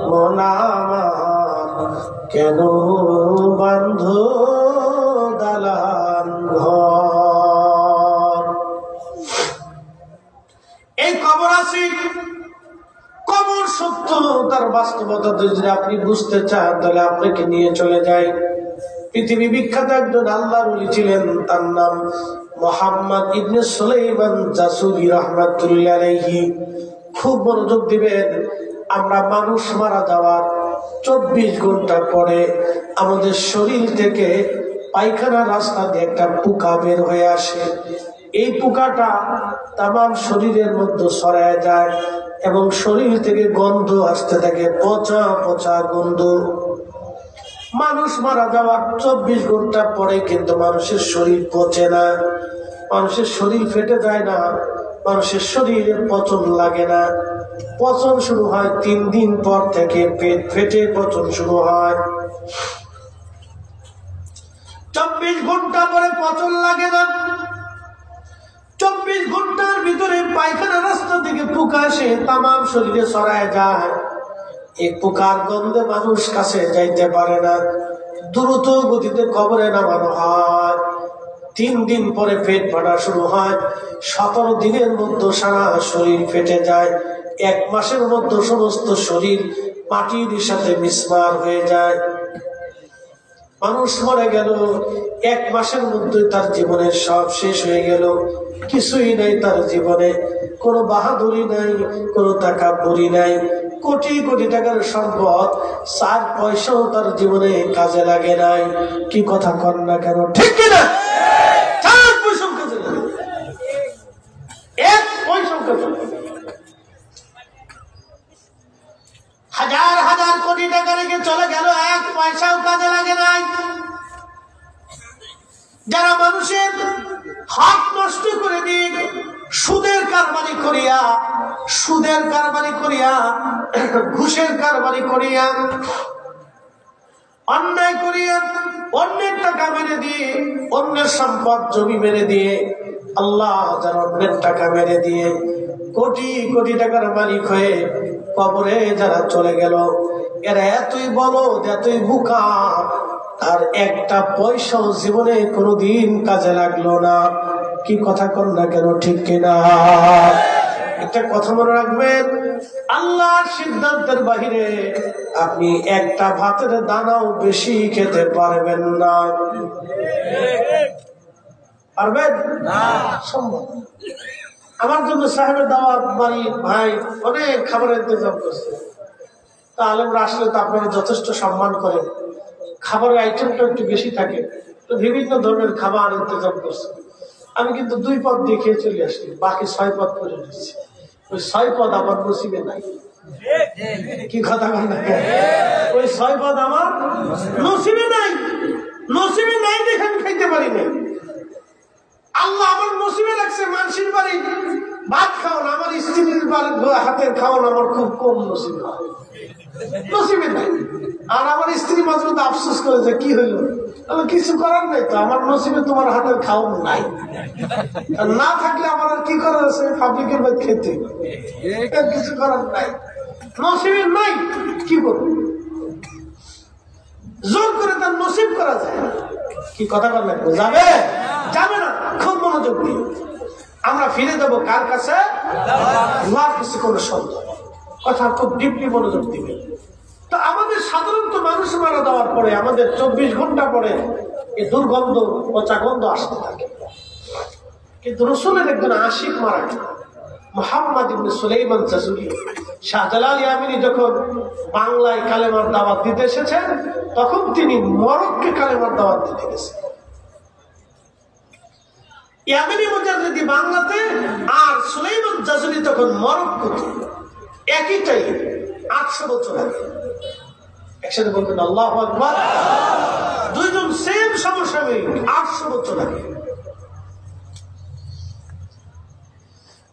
মন আমার, কেন বন্ধ দালান ঘর। এই কবর আছে, কবর সত্য, তার বাস্তবতা যদি আপনি বুঝতে চান তাহলে আপনাকে নিয়ে চলে যায়। পৃথিবী বিখ্যাত একজন আল্লাহর ওলি ছিলেন, তার নাম মুহাম্মদ ইবনে সুলাইমান জাসুরি রাহমাতুল্লাহি আলাইহি। খুব মনোযোগ দিবেন। আমরা মানুষ মারা যাওয়ার 24 ঘন্টা পরে আমাদের শরীর থেকে পায়খানা রাস্তা দিয়ে একটা পোকা বের হয়ে আসে। এই পোকাটা তামাম শরীরের মধ্যে ছড়ায় যায় এবং শরীর থেকে গন্ধ আসতে থাকে, পচা পচা গন্ধ। মানুষ মারা যাওয়ার 24 ঘন্টা পরে কিন্তু মানুষের শরীর পচে না, মানুষের শরীর ফেটে যায় না, মানুষের শরীরে পচন লাগে না। পচন শুরু হয় 3 দিন পর থেকে, পেট ফেটে পচন শুরু হয়। 24 ঘন্টা পরে পচন লাগে না। 24 ঘন্টার ভিতরে পায়খানা রাস্তা থেকে পোকা এসে তামাম শরীরে ছড়ায় যায়। এই পোকার গন্ধে মানুষ কাছে যাইতে পারে না, দ্রুত গতিতে কবরে নামানো হয়। 3 দিন পরে পেট ফাটা শুরু হয়। 17 দিনের মধ্যে সারা শরীর ফেটে যায়। 1 মাসের মধ্যে সমস্ত শরীর মাটির সাথে মিসমার হয়ে যায়। মানুষ মরে গেল, 1 মাসের মধ্যে তার জীবনের সব শেষ হয়ে গেল। কিছুই নাই তার জীবনে, কোনো বাহাদুরি নাই, কোনো তাকাব্বুরি নাই। কোটি কোটি টাকার সম্পদ, 4 পয়সাও তার জীবনে কাজে লাগে নাই। কি কথা কন না কেন, ঠিক কিনা? 4 পয়সাও কাজে লাগে, 1 পয়সাও কাজে লাগে। হাজার হাজার কোটি টাকা রেখে চলে গেল, 1 পয়সাও কাজে লাগে নাই। যারা মানুষের হক নষ্ট করে দিন, সুদের কারবারি করিয়া, সুদের কারবারি করিয়া, ঘুষের কারবারি করিয়া অন্যায় করিয়া অন্যের টাকা মেরে দিয়ে, অন্যের সম্পদ জমি মেরে দিয়ে, আল্লাহ যারা অন্যের টাকা মেরে দিয়ে কোটি কোটি টাকার মালিক হয়ে কবরে যারা চলে গেল, এরা এতই বলদ, এতই বোকা, আর একটা পয়সাও জীবনে কোনোদিন কাজে লাগলো না। কি কথা কর না কেন, ঠিক কিনা? একটা কথা মনে রাখবেন, আল্লাহর সিদ্ধান্তের বাহিরে আপনি একটা ভাতের দানাও বেশি খেতে পারবেন না। পারবেন না, সম্ভব। আমার জন্য সাহেবের দাওয়াত বাড়ি ভাই অনেক খাবারের ইন্তজাম করছে। তা আলেমরা আসলে তো আপনারা যথেষ্ট সম্মান করেন, খাবারের আইটেমটা একটু বেশি থাকে, তো বিভিন্ন ধরনের খাবার ইন্তজাম করছে। আমি কিন্তু 2 পদ দিয়ে খেয়ে চলে আসি, বাকি 6 পদ করে দিচ্ছি। ওই 6 পদ আমার নসিবে নাই। কি কথা বল না, ওই 6 পদ আমার নসিবে নাই। নসিবে নাই দেখে আমি খাইতে পারি না। আল্লাহ আমার নসিবে রাখছে মানুষের বাড়ি ভাত খাওয়ান, আমার স্ত্রীর হাতের খাওয়ান আমার খুব কম নসিবে হয়, নসিবে নাই। আর আমার স্ত্রী মাঝে মধ্যে আফসোস করে যে কি হইল, কিছু করার নাই তো, আমার নসিবে তোমার হাতের খাওয়ান নাই। না থাকলে আমার আর কি করার আছে, পাবলিকের বাড়ি খেতে, কিছু করার নাই, নসিবে নাই। কি করবো, জোর করে তার নসিব করা যায়? কি কথা বল লাগবে, যাবে যাবে না। খুব মনোযোগ দিয়ে আমরা ফিরে যাবো কার কাছে? আল্লাহর কাছে। কোনো শব্দ কথা খুব ডিপলি মনোযোগ দিবে। তো আমাদের সাধারণত মানুষ মারা দেওয়ার পরে আমাদের 24 ঘন্টা পরে এই দুর্গন্ধ, পচা গন্ধ আসতে থাকে। কিন্তু রসুলের একজন আশিক মারা গেল, মুহাম্মদ ইবনে সুলাইমান জাজুলি। শাহজালাল ইয়ামিনী যখন বাংলায় কালেমার দাওয়াত দিতে এসেছেন, তখন তিনি মরক্কে কালেমার দাওয়াত দিতে গেছেন। ইয়ামিনী মুজাদ্দিদি বাংলাতে, আর সুলাইমান জাজুলি তখন মরক্কোতে। একই টাইম, 800 বছর আগে। একসাথে বলবেন আল্লাহু আকবার। দুইজন সেম সমসাময়িক, 800 বছর আগে।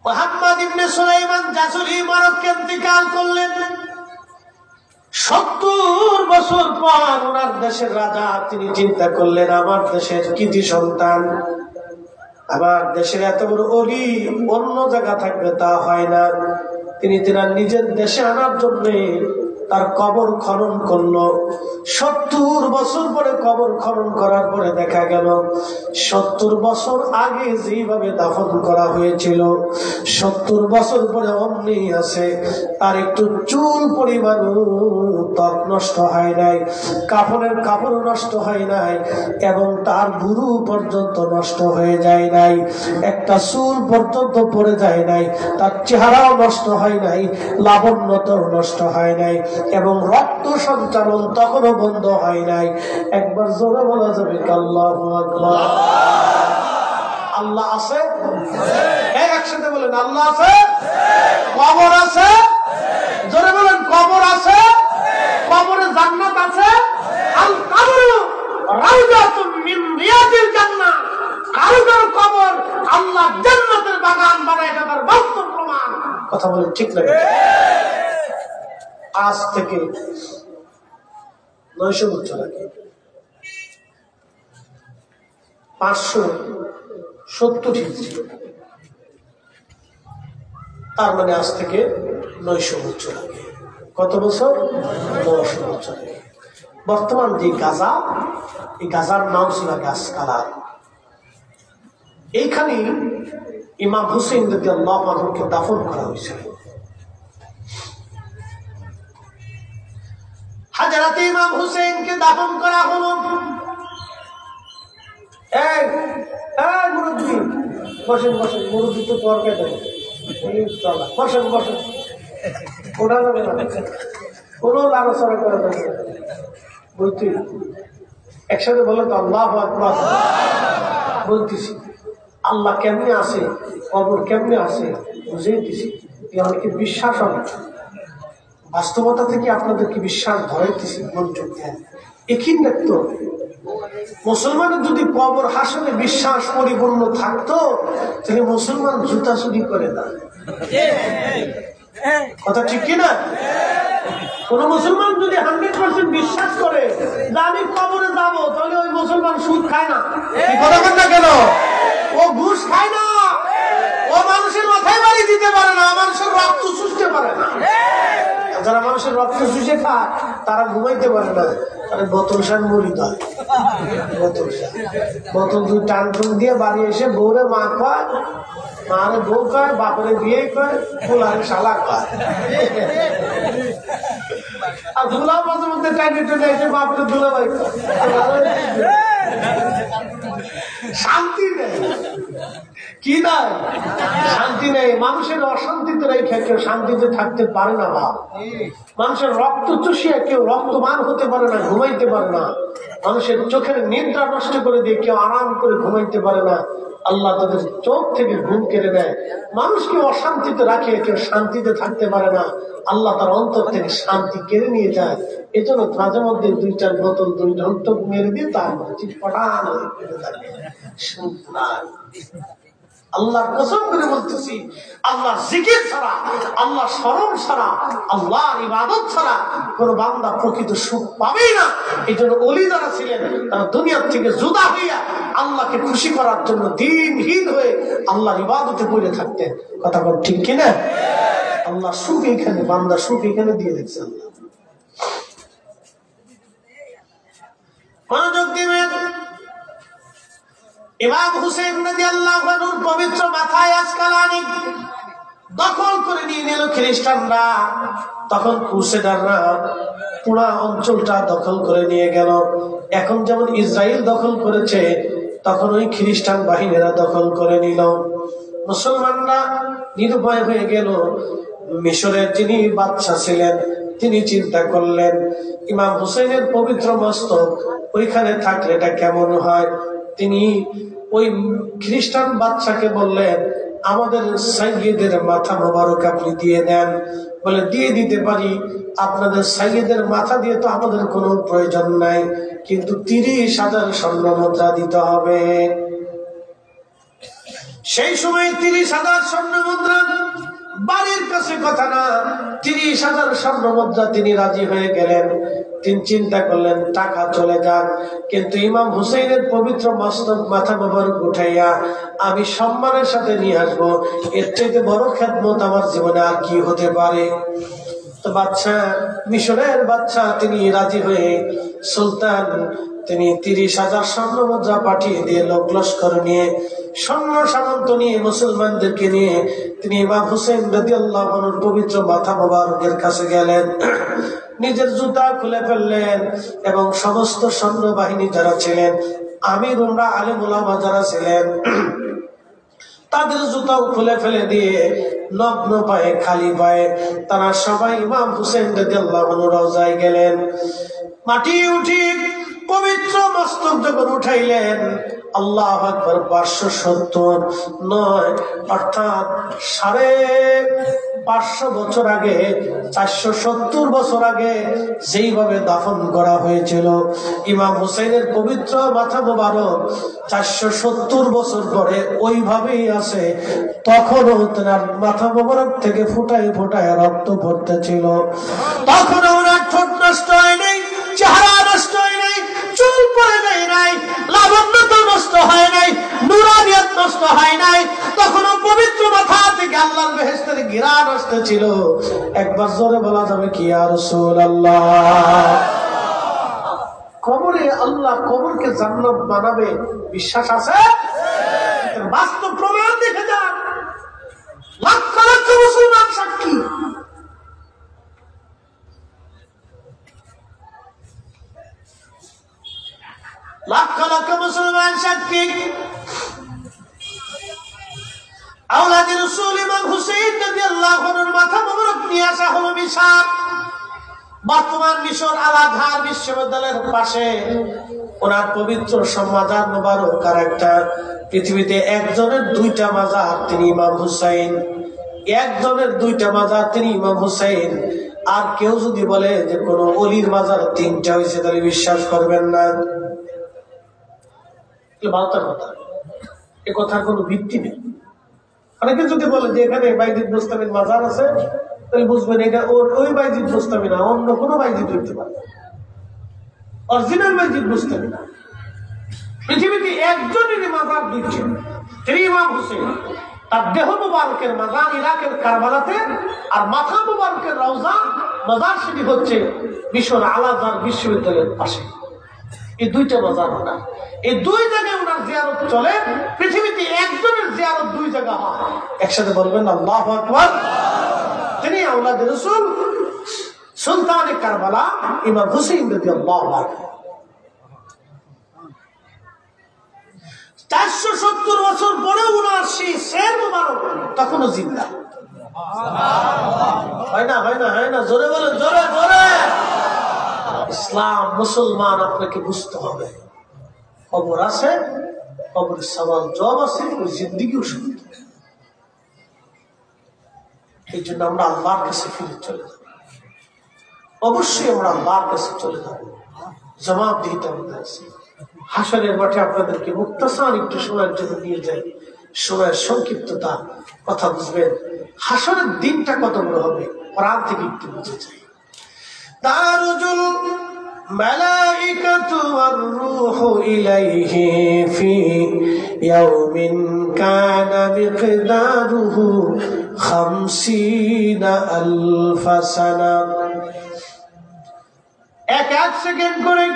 মুহাম্মদ ইবনে সুলাইমান জাজুলি মরক্কে ইন্তেকাল করলেন। 70 বছর পর ওনার দেশের রাজা তিনি চিন্তা করলেন, আমার দেশের কৃতি সন্তান, আমার দেশের এত বড় অলি অন্য জায়গা থাকবে তা হয় না। তিনি তার নিজের দেশে আনার জন্য তার কবর খনন করলো। 70 বছর পরে কবর খনন করার পরে দেখা গেল 70 বছর আগে যেভাবে দাফন করা হয়েছিল 70 বছর পরে অমনি আছে। আর একটু চুল পরিমাণ ত্বক নষ্ট হয় নাই, কাপড়ের কাপড় নষ্ট হয় নাই, এবং তার ভুরু পর্যন্ত নষ্ট হয়ে যায় নাই, একটা চুল পর্যন্ত পড়ে যায় নাই, তার চেহারাও নষ্ট হয় নাই, লাবণ্যতাও নষ্ট হয় নাই, এবং রক্ত সঞ্চালন তখনও বন্ধ হয় নাই। একবার জোরে বলা যাবে আল্লাহু আকবার। আল্লাহ আছে, একসাথে বলেন আল্লাহ আছে। কবর আছে, জোরে বলেন কবর আছে। কবরে জান্নাত আছে। আল কবরু রাউযাতুম মিন রিয়াদিল জান্নাহ। কারোর কবর আল্লাহ জান্নাতের বাগান বানায়, এটা তার বাস্তব প্রমাণ। কথা বলেন ঠিক লাগে? আজ থেকে 900 বছর আগে, 570 হিজরি, তার মানে আজ থেকে 900 বছর আগে। কত বছর? 900 বছর আগে। বর্তমান যে গাজা, এই গাজার নাম ছিল গাছ কালার। এইখানে ইমাম হুসেন রাদিয়াল্লাহু আনহুকে দাফন করা হয়েছিল। হাজরাতে ইমাম হুসেনকে দাফন করা হলো। মুরব্বী বসেন বসেন, মুরব্বী তো পরকে দেবো, বসেন বসেন, ওঠা যাবে না, কোনো আলোচনা করা যাবে না, বলছি একসাথে বলে তো আল্লাহু আকবার। বলতেছি আল্লাহ কেমনে আছে, কবর কেমনে আছে বুঝেই দিছি। অনেকে বিশ্বাস হবে, বাস্তবতা থেকে আপনাদেরকে বিশ্বাস ধরাইতেছি, মনোযোগ দেন। একই দেখত মুসলমানের যদি কবর হাসনে বিশ্বাস পরিপূর্ণ থাকতো, তাহলে মুসলমান জুতা চুরি করে না। কথা ঠিক কিনা? কোন মুসলমান যদি 100% বিশ্বাস করে যে আমি কবরে যাবো, তাহলে ওই মুসলমান সুদ খায় না। কথা বলেন না কেন? ও ঘুষ খায় না, ও মানুষের মাথায় বাড়ি দিতে পারে না, মানুষের রক্ত চুষতে পারে না। যারা মানুষের রক্ত চুষে খায় তারা ঘুমাইতে পারে না, তারা বোতল সার মুড়ি দেয়। বোতল 2 টান টুন দিয়ে বাড়ি এসে বউরে মা খায়, মারে বউ খায়, বাপরে বিয়ে খায়, ফুলারে শালা খায়। আর দুলা মাঝে মধ্যে টাইনে টেনে এসে বাপরে দুলা ভাই খায়। শান্তি নেই, কি নাই? শান্তি নেই। মানুষের অশান্তিতে রেখে কেউ শান্তিতে থাকতে পারে না। মানুষের রক্ত চুষিয়ে কেউ রক্তমান হতে পারে না, ঘুমাইতে পারে না। মানুষের চোখের নিদ্রা নষ্ট করে দিয়ে কেউ আরাম করে ঘুমাইতে পারে না। আল্লাহ তাদের চোখ থেকে ঘুম কেড়ে নেয়। মানুষকে অশান্তিতে রাখে কেউ শান্তিতে থাকতে পারে না। আল্লাহ তার অন্তর থেকে শান্তি কেড়ে নিয়ে যায়। এই জন্য মাঝে মধ্যে 2-4 বোতল 2 ঢন্টক মেরে দিয়ে তার চিটপটান হয়ে কেটে থাকে। আল্লাহর কসম করে বলতেছি, আল্লাহর জিকির ছাড়া, আল্লাহর স্মরণ ছাড়া, আল্লাহর ইবাদত ছাড়া কোন বান্দা প্রকৃত সুখ পাবেই না। এই জন্য ওলি যারা ছিলেন তারা দুনিয়ার থেকে জুদা হইয়া আল্লাহকে খুশি করার জন্য দিনহীন হয়ে আল্লাহর ইবাদতে পড়ে থাকতেন। কথা বল ঠিক কিনা? আল্লাহ সুখ এখানে, বান্দা সুখ এখানে দিয়ে দিচ্ছেন। মনোযোগ দিবেন। ইমাম হুসেন রাদিয়াল্লাহু আনহুর পবিত্র মাথায় আসকালানি দখল করে নিয়ে নিল খ্রিস্টানরা। তখন ক্রুসেডাররা পুরা অঞ্চলটা দখল করে নিয়ে গেল। এখন যেমন ইসরায়েল দখল করেছে, তখন ওই খ্রিস্টান বাহিনীরা দখল করে নিল। মুসলমানরা নিরুপায় হয়ে গেল। মিশরের যিনি বাদশা ছিলেন তিনি চিন্তা করলেন, ইমাম হুসেনের পবিত্র মস্তক ওইখানে থাকলে এটা কেমন হয়। তিনি ওই খ্রিস্টান বাদশাকে বললেন, আমাদের সাইয়েদের মাথা মোবারক আপনি দিয়ে দেন। বলে, দিয়ে দিতে পারি, আপনাদের সাইয়েদের মাথা দিয়ে তো আমাদের কোনো প্রয়োজন নাই, কিন্তু 30,000 স্বর্ণ মুদ্রা দিতে হবে। সেই সময় 30,000 স্বর্ণ মুদ্রা বাড়ির কাছে কথা না, 30,000 স্বর্ণ মুদ্রা তিনি রাজি হয়ে গেলেন। তিনি চিন্তা করলেন টাকা চলে যাক, কিন্তু ইমাম হুসেনের পবিত্র মস্তক মাথা মোবারক উঠাইয়া আমি সম্মানের সাথে নিয়ে আসবো। এর থেকে বড় খেদমত আমার জীবনে আর কি হতে পারে। তো বাদশা, মিশরের বাদশা তিনি রাজি হয়ে সুলতান তিনি 30,000 স্বর্ণ মুদ্রা পাঠিয়ে দিয়ে লোক লস্কর নিয়ে সৈন্য সামন্ত নিয়ে মুসলমানদেরকে নিয়ে তিনি ইমাম হুসেন রাদিয়াল্লাহু আনহুর পবিত্র মাথা মোবারকের কাছে গেলেন। নিজের জুতা খুলে ফেললেন এবং সমস্ত সৈন্য বাহিনী যারা ছিলেন, আমির উমরা আলেম উলামা যারা ছিলেন, তাদের জুতাও খুলে ফেলে দিয়ে নগ্ন পায়ে, খালি পায়ে তারা সবাই ইমাম হুসেন রাদিয়াল্লাহু আনহু রওজায় গেলেন। মাটি উঠি পবিত্র মস্তক যখন উঠাইলেন, আল্লাহু আকবার, 579 অর্থাৎ 550 বছর আগে, 470 বছর আগে যেইভাবে দাফন করা হয়েছিল ইমাম হুসেনের পবিত্র মাথা মোবারক 470 বছর পরে ওইভাবেই আছে। তখনও তার মাথা মোবারক থেকে ফুটায় ফুটায় রক্ত পড়তেছিল। তখনও ওনার ঠোঁট নষ্ট হয় নাই, চেহারা নষ্ট হয় নাই, চুল পড়ে যায় নাই, লাবণ্যতা নষ্ট হয় নাই, নুরানিয়ত নষ্ট হয় নাই। তখনও পবিত্র মাথা থেকে আল্লাহর বেহেশতের ঘিরান আসতেছিল। একবার জোরে বলা যাবে কি, ইয়া রাসূলুল্লাহ। কবরে আল্লাহ কবরকে জান্নাত বানাবে, বিশ্বাস আছে? বাস্তব প্রমাণ দেখে যান, লক্ষ লক্ষ মুসলমান সাক্ষী। লক্ষ লক্ষ মুসলমান সাক্ষী। আওলাদে রাসূল ইমাম হুসেইন রাদিয়াল্লাহু আনহুর মাথা মোবারক নিয়ে আসা হলো মিশর। বর্তমান মিশর আল আজহার বিশ্ববিদ্যালয়ের পাশে ওনার পবিত্র মাজার মোবারক। আর একটা পৃথিবীতে একজনের 2টা মাজার, তিনি ইমাম হুসাইন। একজনের 2টা মাজার, তিনি ইমাম হুসাইন। আর কেউ যদি বলে যে কোন অলির মাজার 3টা হয়েছে, তাহলে বিশ্বাস করবেন না। বালতার কথা, এ কথার কোনো ভিত্তি নেই। অনেকে যদি বলে যে এখানে বাইজিদ বোস্তামির মাজার আছে, তাহলে বুঝবেন এটা ওই বাইজিদ বুঝতামি না, অন্য কোনো বাইজিদ হইতে পারে, অরিজিনাল বাইজিদ বুঝতামি না। পৃথিবীতে একজনেরই মাজার দুইটি, তিনি ইমাম হুসেন। তার দেহ মুবারকের মাজার ইরাকের কারবালাতে, আর মাথা মুবারকের রওজা মাজার সেটি হচ্ছে মিশর আল-আজহার বিশ্ববিদ্যালয়ের পাশে। এই দুইটা মাজার ওনার, এই দুই জায়গায় ওনার জিয়ারত চলে। পৃথিবীতে একজনের জিয়ারত দুই জায়গা হয়। একসাথে বলবেন আল্লাহু আকবার। তিনি আওলাদে রাসূল সুলতানে কারবালা ইমাম হুসাইন রাদিয়াল্লাহু আনহু। 470 বছর পরে ওনার সেই শের মুবারক তখনও জিন্দা। হয় না, হয় না, হয় না, জোরে বলেন, জোরে জোরে। ইসলাম মুসলমান আপনাকে বুঝতে হবে, কবর আছে, কবরের সওয়াল জবাব আছে, ওই জিন্দেগিও শুনতে। এই জন্য আমরা আল্লাহর কাছে ফিরে চলে যাব, অবশ্যই আমরা আল্লাহর কাছে চলে যাব, জবাবদিহিতা আমাদের আছে। হাসরের মাঠে আপনাদেরকে মুক্তাসার একটু সময়ের জন্য নিয়ে যাই, সময়ের সংক্ষিপ্ততা, কথা বুঝবেন। হাসরের দিনটা কত বড় হবে কোরআন থেকে একটু বুঝে যাই। তারুজুল মালাইকাতু ওয়ার রূহু ইলাইহি ফি ইয়াউমিন কানা মিকদারুহু 50,000 সানা। এক সেকেন্ড করে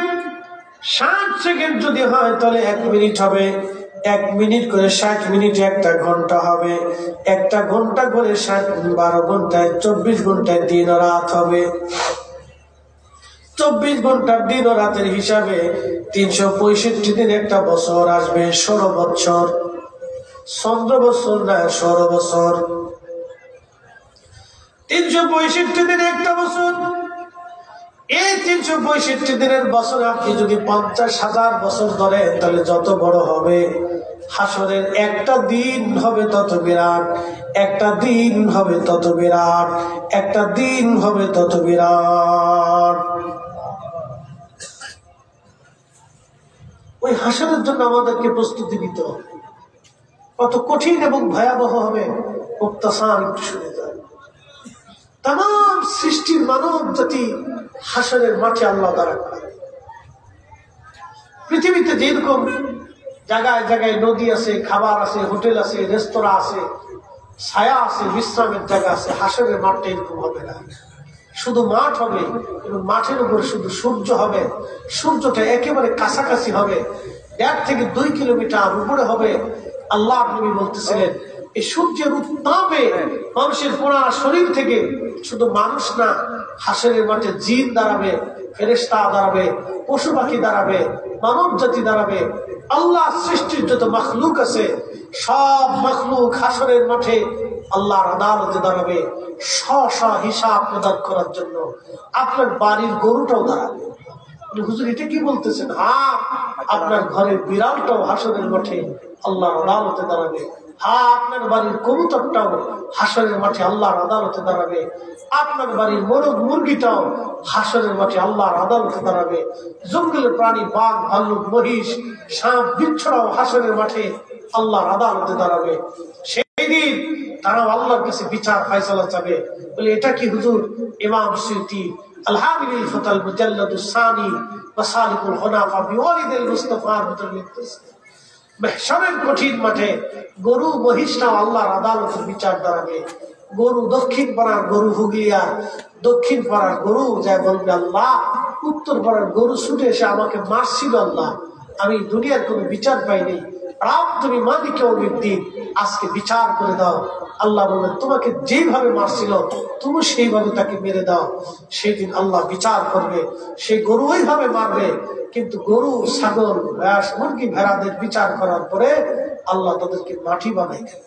60 সেকেন্ড যদি হয় তাহলে 1 মিনিট হবে, 1 মিনিট করে 60 মিনিটে 1 ঘন্টা হবে, 1 ঘন্টা করে 12 ঘন্টায় 24 ঘন্টায় দিন ও রাত হবে। 24 ঘন্টার দিন ও রাতের হিসাবে 365 দিন একটা বছর আসবে, 16 বছর। চন্দ্র বছর না, 16 বছর। 365 দিনে একটা বছর। এই 365 দিনের বছর আপনি যদি 50,000 বছর ধরেন তাহলে যত বড় হবে হাসরের একটা দিন হবে তত বিরাট, একটা দিন হবে তত বিরাট, একটা দিন হবে তত বিরাট। ওই হাসরের জন্য আমাদেরকে প্রস্তুতি নিতে হবে। কত কঠিন এবং ভয়াবহ হবে মুক্তাসার একটু শুনে যান। তাম সৃষ্টির মানব জাতি হাসরের মাঠে আল্লাহ দ্বারা করা। পৃথিবীতে যেরকম জায়গায় জায়গায় নদী আছে, খাবার আছে, হোটেল আছে, রেস্তোরাঁ আছে, ছায়া আছে, বিশ্রামের জায়গা আছে, হাসরের মাঠটা এরকম হবে না। শুধু মাঠ হবে এবং মাঠের উপরে শুধু সূর্য হবে। সূর্যটা একেবারে কাছাকাছি হবে, 1 থেকে 2 কিলোমিটার উপরে হবে। আল্লাহ নবী বলতেছিলেন এই সূর্যের উত্তাপে মানুষের পুরা শরীর থেকে শুধু মানুষ না, হাসরের মাঠে জিন দাঁড়াবে, ফেরেশতা দাঁড়াবে, পশু পাখি দাঁড়াবে, মানব জাতি দাঁড়াবে। আল্লাহ সৃষ্টির যত মখলুক আছে সব মখলুক হাসরের মাঠে আল্লাহর আদালতে দাঁড়াবে হিসাব প্রদান করার জন্য। আপনার বাড়ির গরুটাও দাঁড়াবে। হুজুর এটা কি বলতেছেন? হ্যাঁ, আপনার ঘরের বিড়ালটাও হাসরের মাঠে আল্লাহর আদালতে দাঁড়াবে। হ্যাঁ, আপনার বাড়ির কবুতরটাও হাসরের মাঠে আল্লাহর আদালতে দাঁড়াবে। আপনার বাড়ির মোরগ মুরগিটাও হাসরের মাঠে আল্লাহর আদালতে দাঁড়াবে। জঙ্গলের প্রাণী বাঘ, ভাল্লুক, মহিষ, সাপ, বিচ্ছুরাও হাসরের মাঠে আল্লাহর আদালতে দাঁড়াবে। সেই দিন তারাও আল্লাহর কাছে বিচার ফায়সালা চাবে। বলে এটা কি হুজুর? ইমাম সুয়ুতি আল-হামিল ফাতাল মুজাল্লাদুস সানি মাসালিকুল হুনাফা বিওয়ালিদিল মুস্তাফার ভিতর লিখতেছে, মাহশরের কঠিন মাঠে গরু মহিষটাও আল্লাহর আদালতের বিচার দাঁড়াবে। গরু দক্ষিণ পাড়ার গরু হুগলিয়া, দক্ষিণ পাড়ার গরু যায় বলবে আল্লাহ, উত্তর পাড়ার গরু ছুটে এসে আমাকে মারছিল আল্লাহ, আমি দুনিয়ার কোনো বিচার পাইনি, রাত তুমি মালিকে অভিদ্দিন, আজকে বিচার করে দাও। আল্লাহ বললেন তোমাকে যেভাবে মারছিল তুমি সেইভাবে তাকে মেরে দাও। সেদিন আল্লাহ বিচার করবে, সেই গরু ওইভাবে মারবে। কিন্তু গরু, ছাগল, মুরগি, ভেড়াদের বিচার করার পরে আল্লাহ তাদেরকে মাটি বানাই দেবে।